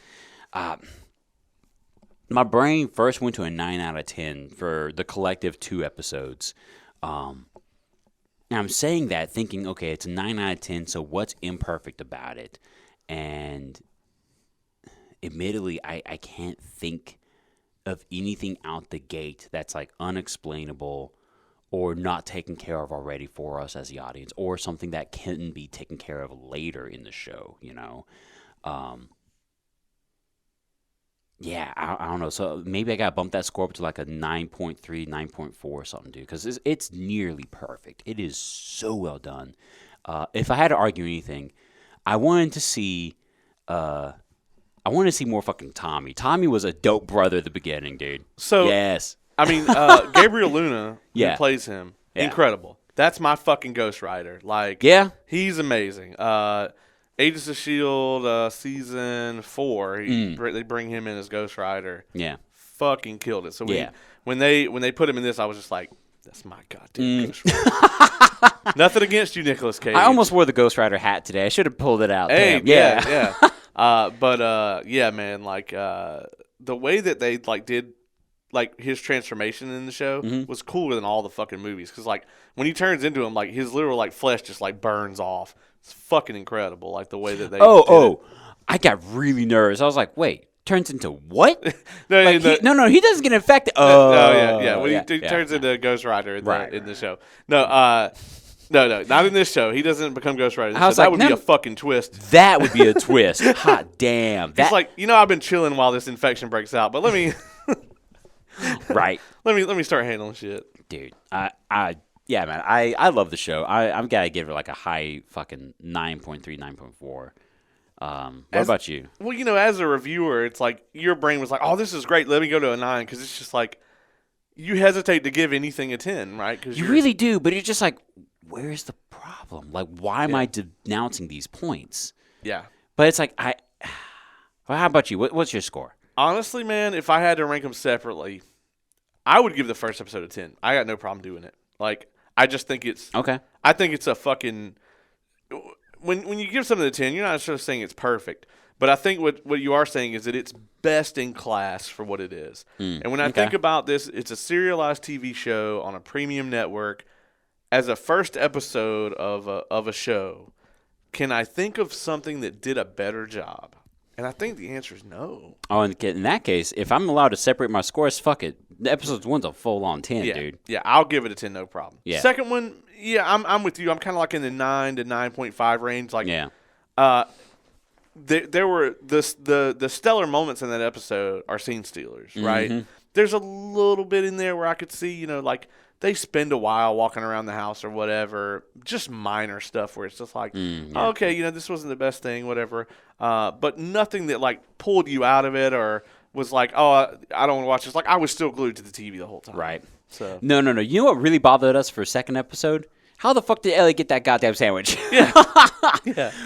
B: my brain first went to a 9 out of 10 for the collective 2 episodes. And I'm saying that thinking, okay, it's a 9 out of 10, so what's imperfect about it? And admittedly, I can't think of anything out the gate that's, like, unexplainable or not taken care of already for us as the audience, or something that can be taken care of later in the show, Yeah, I don't know. So maybe I got to bump that score up to like a 9.3, 9.4 or something, dude, because it's nearly perfect. It is so well done. If I had to argue anything, I wanted to see more fucking Tommy. Tommy was a dope brother at the beginning, dude.
A: So
B: yes.
A: I mean, Gabriel Luna, who plays him, incredible. That's my fucking Ghost Rider. Like, he's amazing. Agents of S.H.I.E.L.D. Season 4, they bring him in as Ghost Rider.
B: Yeah.
A: Fucking killed it. So when they put him in this, I was just like, that's my goddamn Ghost Rider. Nothing against you, Nicolas Cage.
B: I almost wore the Ghost Rider hat today. I should have pulled it out.
A: Hey, yeah. Yeah, man, like the way that they like did like his transformation in the show was cooler than all the fucking movies. Because like when he turns into him, like his literal like flesh just like burns off. It's fucking incredible, like the way that they. did it.
B: I got really nervous. I was like, wait. Turns into what?
A: No,
B: he doesn't get infected.
A: Yeah. When he turns into Ghost Rider in the show. No, not in this show. He doesn't become Ghost Rider. That would be a fucking twist.
B: That would be a twist. Hot damn.
A: It's like, I've been chilling while this infection breaks out, but let me
B: right.
A: Let me start handling shit.
B: Dude, yeah, man. I love the show. I'm gotta give it like a high fucking 9.3, 9.4. What about you?
A: Well, as a reviewer, it's like your brain was like, "Oh, this is great. Let me go to a 9," because it's just like you hesitate to give anything a 10, right? Because
B: you really do, but it's just like, where's the problem? Like, why am I denouncing these points?
A: Yeah,
B: but it's like well, how about you? What's your score?
A: Honestly, man, if I had to rank them separately, I would give the first episode a 10. I got no problem doing it. Like, I just think it's
B: okay.
A: I think it's a fucking. When you give something a 10, you're not just saying it's perfect. But I think what you are saying is that it's best in class for what it is. And when I think about this, it's a serialized TV show on a premium network. As a first episode of a show, can I think of something that did a better job? And I think the answer is no.
B: Oh, in that case, if I'm allowed to separate my scores, fuck it. The episode 1's a full-on 10, dude.
A: Yeah, I'll give it a 10, no problem.
B: Yeah.
A: Second one, I'm with you. I'm kind of like in the 9 to 9.5 range. Like, there were the stellar moments in that episode are scene stealers, right? There's a little bit in there where I could see, like they spend a while walking around the house or whatever, just minor stuff where it's just like, okay, this wasn't the best thing, whatever. But nothing that like pulled you out of it or was like, oh, I don't want to watch this. Like I was still glued to the TV the whole time.
B: Right.
A: So
B: No. You know what really bothered us for a second episode? How the fuck did Ellie get that goddamn sandwich?
A: Yeah.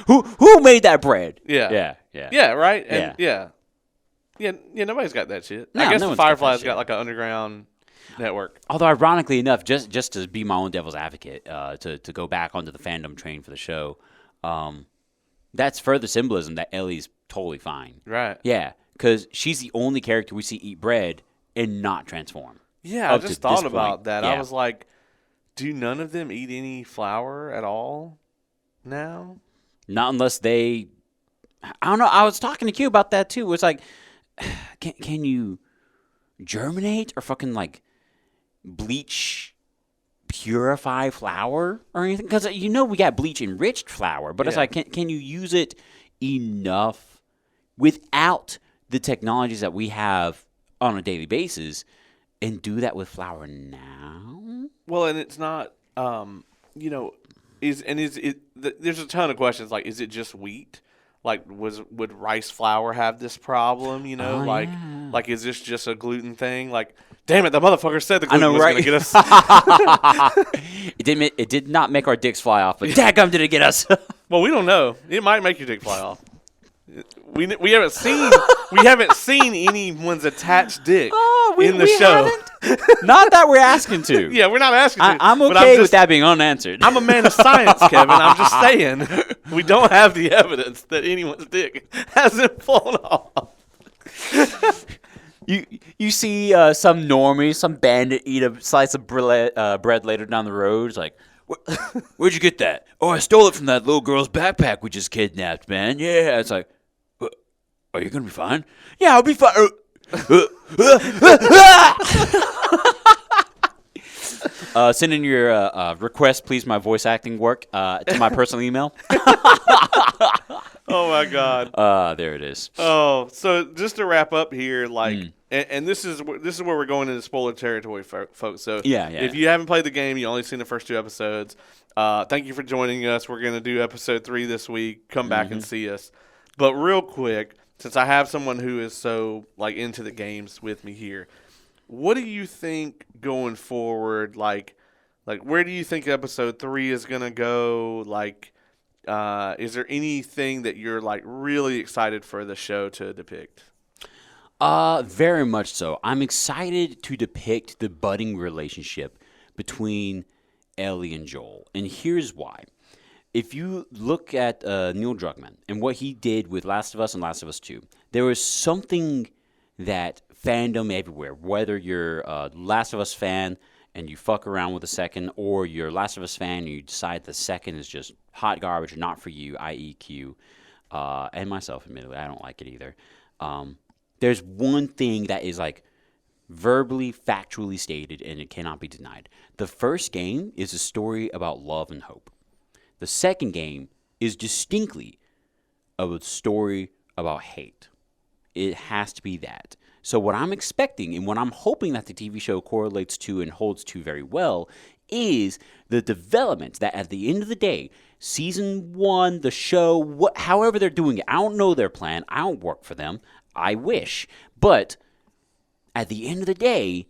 B: Who made that bread?
A: Yeah. Yeah, right? And yeah, nobody's got that shit.
B: No,
A: I guess
B: no
A: the
B: one's got that
A: Firefly's
B: shit.
A: got like an underground network.
B: Although ironically enough, just to be my own devil's advocate, to go back onto the fandom train for the show, that's further symbolism that Ellie's totally fine.
A: Right.
B: Yeah, because she's the only character we see eat bread and not transform.
A: Yeah, I just thought about that.
B: Yeah.
A: I was like, do none of them eat any flour at all now?
B: Not unless they... I don't know. I was talking to Q about that, too. It's like, can you germinate or fucking, like, bleach, purify flour or anything? Because, we got bleach-enriched flour, but it's like, can you use it enough without the technologies that we have on a daily basis and do that with flour now?
A: Well, and it's not, there's a ton of questions. Like, is it just wheat? Like, would rice flour have this problem? Like, is this just a gluten thing? Like, damn it, the motherfucker said the gluten was going to get us.
B: It did not make our dicks fly off, but dadgum did it get us.
A: Well, we don't know. It might make your dick fly off. We haven't seen anyone's attached dick in the show.
B: Not that we're asking to.
A: Yeah, we're not asking to.
B: I'm okay with that being unanswered.
A: I'm a man of science, Kevin. I'm just saying we don't have the evidence that anyone's dick hasn't fallen off.
B: You see some normie, some bandit eat a slice of bread later down the road. It's like, where'd you get that? Oh, I stole it from that little girl's backpack we just kidnapped, man. Yeah. It's like, are you going to be fine? Yeah, I'll be fine. Send in your request, please, my voice acting work to my personal email.
A: Oh, my God.
B: There it is.
A: Oh, so just to wrap up here, like, and this is where we're going into spoiler territory, folks. So if you haven't played the game, you only seen the first 2 episodes, thank you for joining us. We're going to do episode 3 this week. Come back and see us. But real quick, since I have someone who is so like into the games with me here, what do you think going forward, like Like, where do you think episode 3 is gonna go? Like, is there anything that you're like really excited for the show to depict?
B: Very much so. I'm excited to depict the budding relationship between Ellie and Joel, and here's why. If you look at Neil Druckmann and what he did with Last of Us and Last of Us 2, there was something that fandom everywhere, whether you're a Last of Us fan and you fuck around with the second, or you're a Last of Us fan and you decide the second is just hot garbage or not for you, i.e. Q, and myself, admittedly, I don't like it either. There's one thing that is like verbally, factually stated, and it cannot be denied. The first game is a story about love and hope. The second game is distinctly a story about hate. It has to be that. So what I'm expecting and what I'm hoping that the TV show correlates to and holds to very well is the development that at the end of the day, season 1, the show, however they're doing it, I don't know their plan. I don't work for them. I wish. But at the end of the day,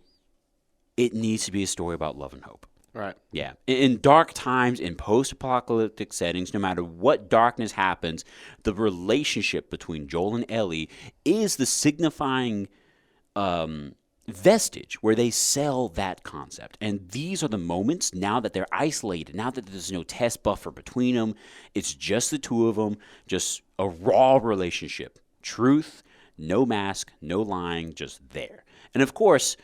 B: it needs to be a story about love and hope.
A: Right.
B: Yeah. In dark times, in post-apocalyptic settings, no matter what darkness happens, the relationship between Joel and Ellie is the signifying vestige where they sell that concept. And these are the moments, now that they're isolated, now that there's no test buffer between them, it's just the two of them, just a raw relationship. Truth, no mask, no lying, just there. And of course,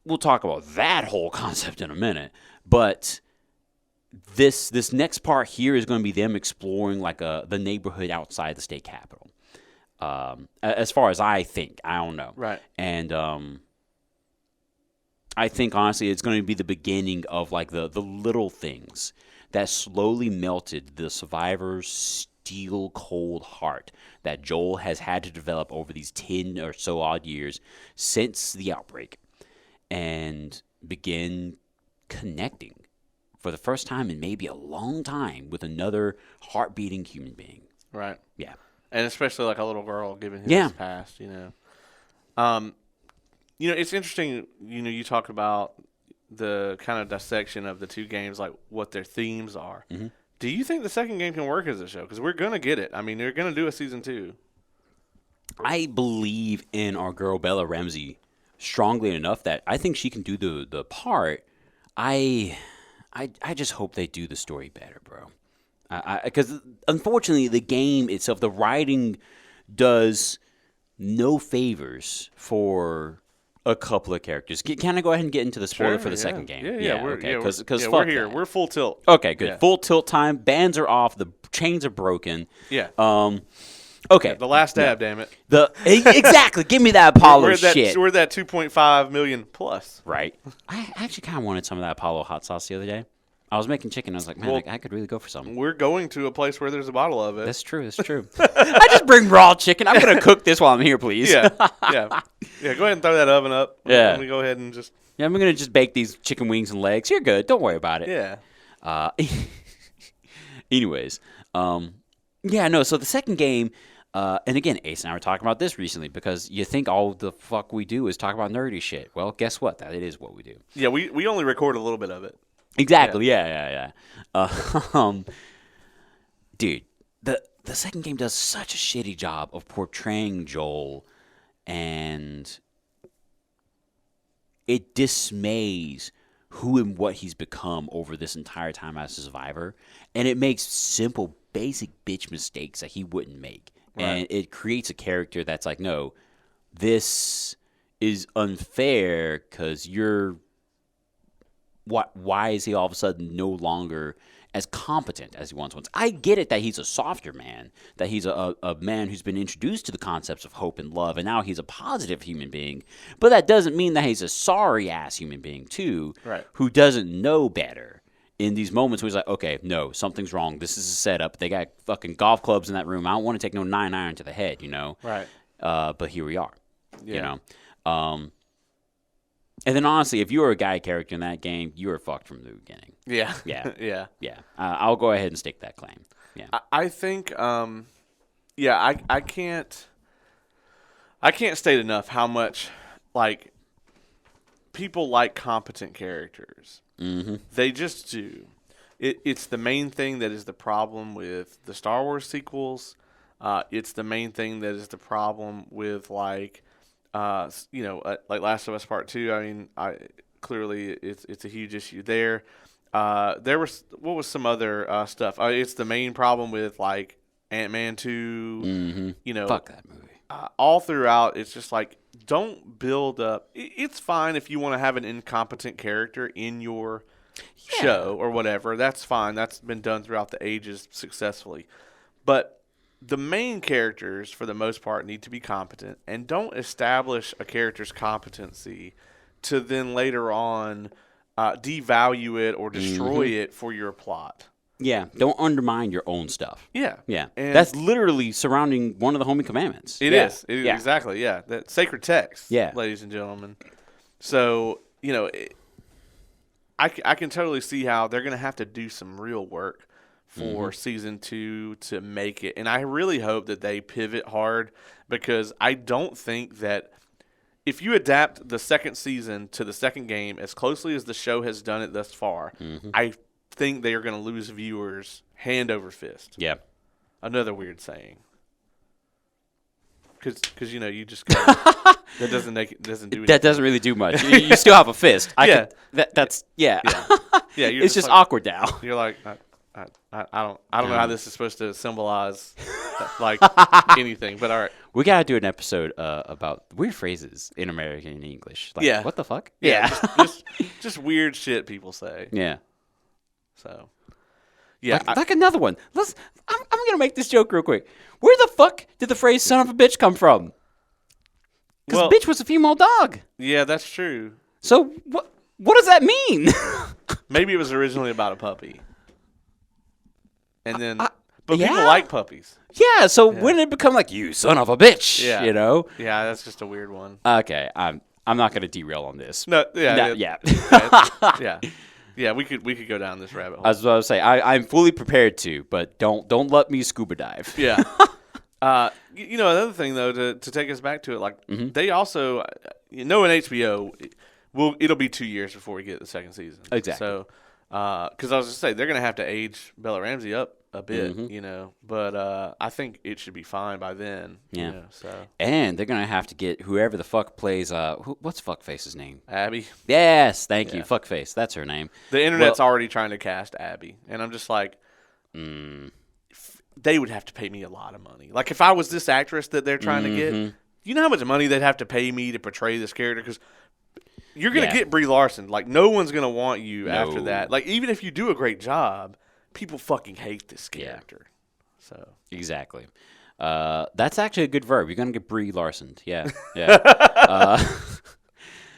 B: we'll talk about that whole concept in a minute, but this next part here is going to be them exploring like the neighborhood outside the state capitol. As far as I think, I don't know.
A: Right.
B: And I think honestly, it's going to be the beginning of like the little things that slowly melted the survivor's steel cold heart that Joel has had to develop over these 10 or so odd years since the outbreak, and begin connecting for the first time in maybe a long time with another heart-beating human being.
A: Right.
B: Yeah.
A: And especially like a little girl given his past, you know. It's interesting, you talk about the kind of dissection of the two games, like what their themes are. Mm-hmm. Do you think the second game can work as a show? Because we're going to get it. I mean, they're going to do a season 2.
B: I believe in our girl Bella Ramsey strongly enough that I think she can do the part. I just hope they do the story better, bro. Because unfortunately, the game itself, the writing does no favors for a couple of characters. Can I go ahead and get into the spoiler for the second game?
A: Yeah.
B: Okay. Because
A: we're here. We're full tilt.
B: Okay, good. Yeah. Full tilt time. Bands are off. The chains are broken.
A: Yeah.
B: Okay.
A: Yeah, the last dab, damn it.
B: Exactly. Give me that Apollo shit.
A: We're that 2.5 million plus.
B: Right. I actually kind of wanted some of that Apollo hot sauce the other day. I was making chicken. I was like, man, I could really go for something.
A: We're going to a place where there's a bottle of it.
B: That's true. I just bring raw chicken. I'm going to cook this while I'm here, please.
A: Yeah. Go ahead and throw that oven up.
B: Yeah.
A: Let me go ahead and just.
B: Yeah, I'm going to just bake these chicken wings and legs. You're good. Don't worry about it.
A: Yeah.
B: Anyways. So the second game, and again, Ace and I were talking about this recently because you think all the fuck we do is talk about nerdy shit. Well, guess what? That it is what we do.
A: Yeah, we only record a little bit of it.
B: Exactly. Yeah. Dude, the second game does such a shitty job of portraying Joel, and it dismays who and what he's become over this entire time as a survivor, and it makes simple, basic bitch mistakes that he wouldn't make. Right. And it creates a character that's like, no, this is unfair because you're... Why is he all of a sudden no longer as competent as he once was? I get it that he's a softer man, that he's a man who's been introduced to the concepts of hope and love, and now he's a positive human being. But that doesn't mean that he's a sorry-ass human being, too,
A: right,
B: who doesn't know better in these moments where he's like, okay, no, something's wrong. This is a setup. They got fucking golf clubs in that room. I don't want to take no 9-iron to the head, you know?
A: Right.
B: But here we are, you know? And then, honestly, if you were a guy character in that game, you were fucked from the beginning.
A: Yeah.
B: Yeah. I'll go ahead and stake that claim. Yeah.
A: I think, I can't state enough how much, like, people like competent characters.
B: Mm-hmm.
A: They just do. It's the main thing that is the problem with the Star Wars sequels. It's the main thing that is the problem with like Last of Us Part 2. I mean, clearly it's a huge issue there. There was what was some other stuff? It's the main problem with like Ant-Man 2.
B: Mm-hmm. Fuck that movie.
A: All throughout, it's just like, don't build up. It's fine if you want to have an incompetent character in your show or whatever. That's fine. That's been done throughout the ages successfully. But the main characters, for the most part, need to be competent, and don't establish a character's competency to then later on devalue it or destroy it for your plot.
B: Yeah, don't undermine your own stuff.
A: Yeah.
B: Yeah.
A: And
B: that's literally surrounding one of the homie commandments.
A: It is. Exactly, yeah. That sacred text, ladies and gentlemen. So, I can totally see how they're going to have to do some real work for season 2 to make it. And I really hope that they pivot hard, because I don't think that if you adapt the second season to the second game as closely as the show has done it thus far, I think they are going to lose viewers hand over fist.
B: Yeah.
A: Another weird saying. Because you just go, that doesn't do anything.
B: That doesn't really do much. You still have a fist. That's yeah. It's just like, awkward now.
A: You're like, I don't know how this is supposed to symbolize like anything, but all right.
B: We gotta do an episode about weird phrases in American English. Like, what the fuck?
A: Yeah. just weird shit people say.
B: Yeah.
A: So, yeah,
B: like another one. I'm gonna make this joke real quick. Where the fuck did the phrase "son of a bitch" come from? Because bitch was a female dog.
A: Yeah, that's true.
B: So what does that mean?
A: Maybe it was originally about a puppy, and then but people like puppies.
B: Yeah. So when did it become like "you son of a bitch"?
A: Yeah. Yeah, that's just a weird one.
B: Okay, I'm not gonna derail on this.
A: No. Yeah.
B: Yeah.
A: Yeah, we could go down this rabbit hole.
B: I was about to say I'm fully prepared to, but don't let me scuba dive.
A: Yeah. Another thing though to take us back to it, like they also in HBO it'll be 2 years before we get the second season.
B: Exactly.
A: So because I was just say they're gonna have to age Bella Ramsey up a bit, but I think it should be fine by then.
B: Yeah.
A: So
B: and they're gonna have to get whoever the fuck plays what's Fuckface's name?
A: Abby.
B: Yes, thank you, Fuckface. That's her name.
A: The internet's already trying to cast Abby, and I'm just like, they would have to pay me a lot of money. Like if I was this actress that they're trying to get, you know how much money they'd have to pay me to portray this character? Because you're gonna get Brie Larson. Like no one's gonna want you after that. Like even if you do a great job, people fucking hate this character. So
B: exactly. That's actually a good verb. You're gonna get Brie Larson. Yeah.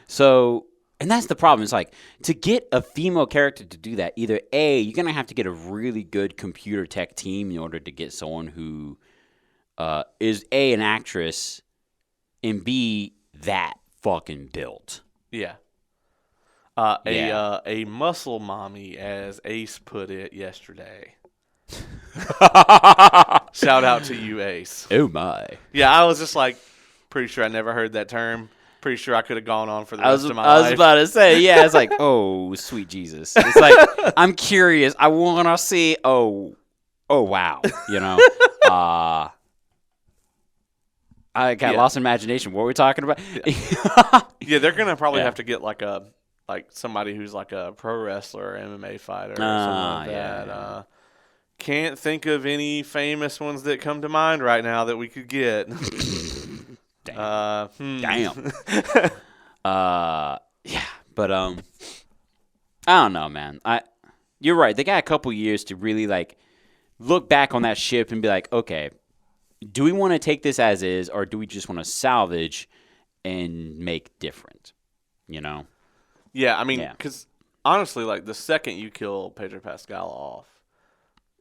B: So, and that's the problem. It's like to get a female character to do that. Either A, you're gonna have to get a really good computer tech team in order to get someone who is A, an actress, and B, that fucking built.
A: Yeah. A muscle mommy, as Ace put it yesterday. Shout out to you, Ace.
B: Oh my.
A: Yeah, I was just like, pretty sure I never heard that term. Pretty sure I could have gone on for the rest of my life.
B: I was about to say, yeah, it's like, oh, sweet Jesus. It's like, I'm curious. I want to see, oh, wow. I got lost in imagination. What were we talking about?
A: Yeah, they're going to probably have to get like somebody who's like a pro wrestler or MMA fighter or something like that. Yeah. Can't think of any famous ones that come to mind right now that we could get.
B: Damn. Yeah, but I don't know, man. You're right. They got a couple years to really like look back on that ship and be like, okay, do we want to take this as is, or do we just want to salvage and make different?
A: Yeah, I mean, because honestly, like the second you kill Pedro Pascal off,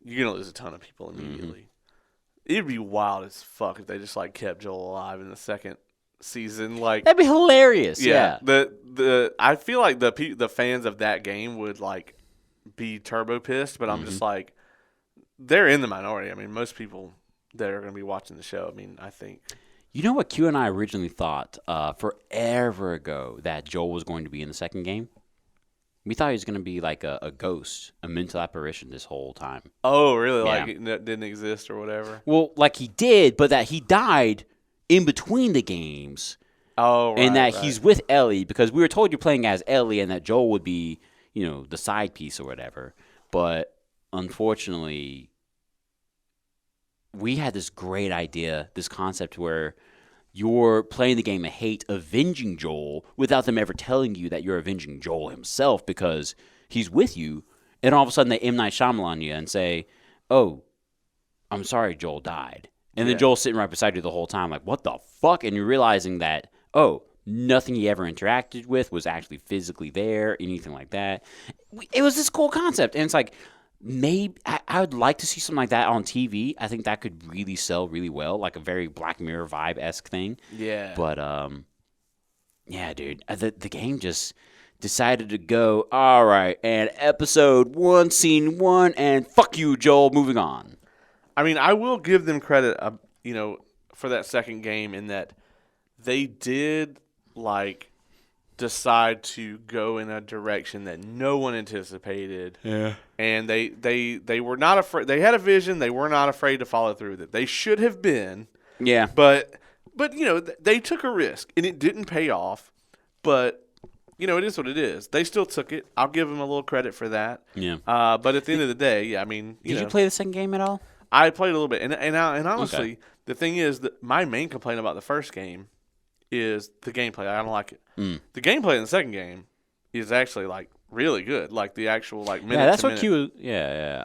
A: you're gonna lose a ton of people immediately. It'd be wild as fuck if they just like kept Joel alive in the second season. Like
B: that'd be hilarious. Yeah.
A: I feel like the fans of that game would like be turbo pissed, but I'm just like, they're in the minority. I mean, most people that are going to be watching the show, I mean, I think.
B: You know what Q and I originally thought forever ago that Joel was going to be in the second game? We thought he was going to be like a ghost, a mental apparition this whole time.
A: Oh, really? Yeah. Like it didn't exist or whatever?
B: Well, like he did, but that he died in between the games.
A: Oh, right.
B: And that he's with Ellie, because we were told you're playing as Ellie and that Joel would be, the side piece or whatever. But unfortunately, we had this great idea, this concept where you're playing the game of hate, avenging Joel, without them ever telling you that you're avenging Joel himself because he's with you. And all of a sudden they M. Night Shyamalan you and say, oh, I'm sorry Joel died. And then Joel's sitting right beside you the whole time like, what the fuck? And you're realizing that, oh, nothing he ever interacted with was actually physically there, anything like that. It was this cool concept. And it's like, maybe I would like to see something like that on TV. I think that could really sell really well, like a very Black Mirror vibe-esque thing.
A: Yeah.
B: But, yeah, dude, the game just decided to go, all right, and episode 1, scene 1, and fuck you, Joel, moving on.
A: I mean, I will give them credit, for that second game in that they did, decide to go in a direction that no one anticipated.
B: Yeah.
A: And they were not afraid. They had a vision. They were not afraid to follow through with it. They should have been.
B: Yeah.
A: But they took a risk, and it didn't pay off. But, it is what it is. They still took it. I'll give them a little credit for that.
B: Yeah.
A: But at the end of the day, yeah, I mean,
B: Did you play the second game at all?
A: I played a little bit. And honestly, the thing is that my main complaint about the first game is the gameplay. I don't like it. The gameplay in the second game is actually really good. Like the actual minute.
B: Yeah, that's
A: to
B: what
A: minute.
B: Q. Yeah.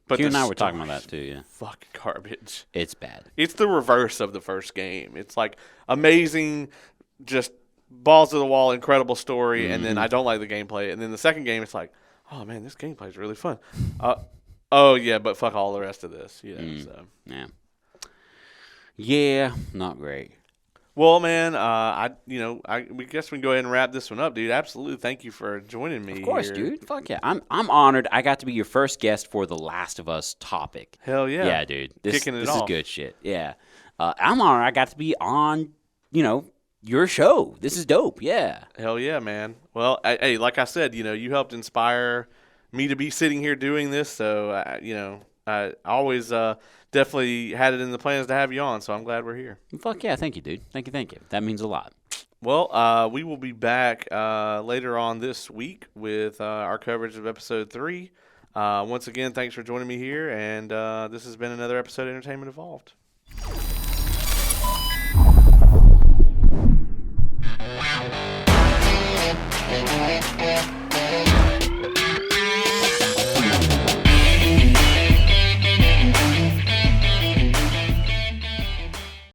A: But
B: Q and I were talking about that too. Yeah.
A: Fucking garbage.
B: It's bad.
A: It's the reverse of the first game. It's amazing, just balls to the wall, incredible story, and then I don't like the gameplay. And then the second game, it's like, oh man, this gameplay is really fun. Oh yeah, but fuck all the rest of this. So.
B: Yeah. Yeah, not great.
A: Well, man, we guess we can go ahead and wrap this one up, dude. Absolutely, thank you for joining me.
B: Of course,
A: here.
B: dude. Fuck yeah, I'm honored. I got to be your first guest for the Last of Us topic.
A: Hell yeah,
B: yeah, dude. This
A: off.
B: Is good shit. Yeah, I'm honored. I got to be on, your show. This is dope. Yeah.
A: Hell yeah, man. Well, hey, like I said, you helped inspire me to be sitting here doing this. So, I always definitely had it in the plans to have you on, so I'm glad we're here.
B: Fuck yeah, thank you, dude. Thank you. That means a lot.
A: Well, we will be back later on this week with our coverage of episode 3. Once again, thanks for joining me here, and this has been another episode of Entertainment Evolved.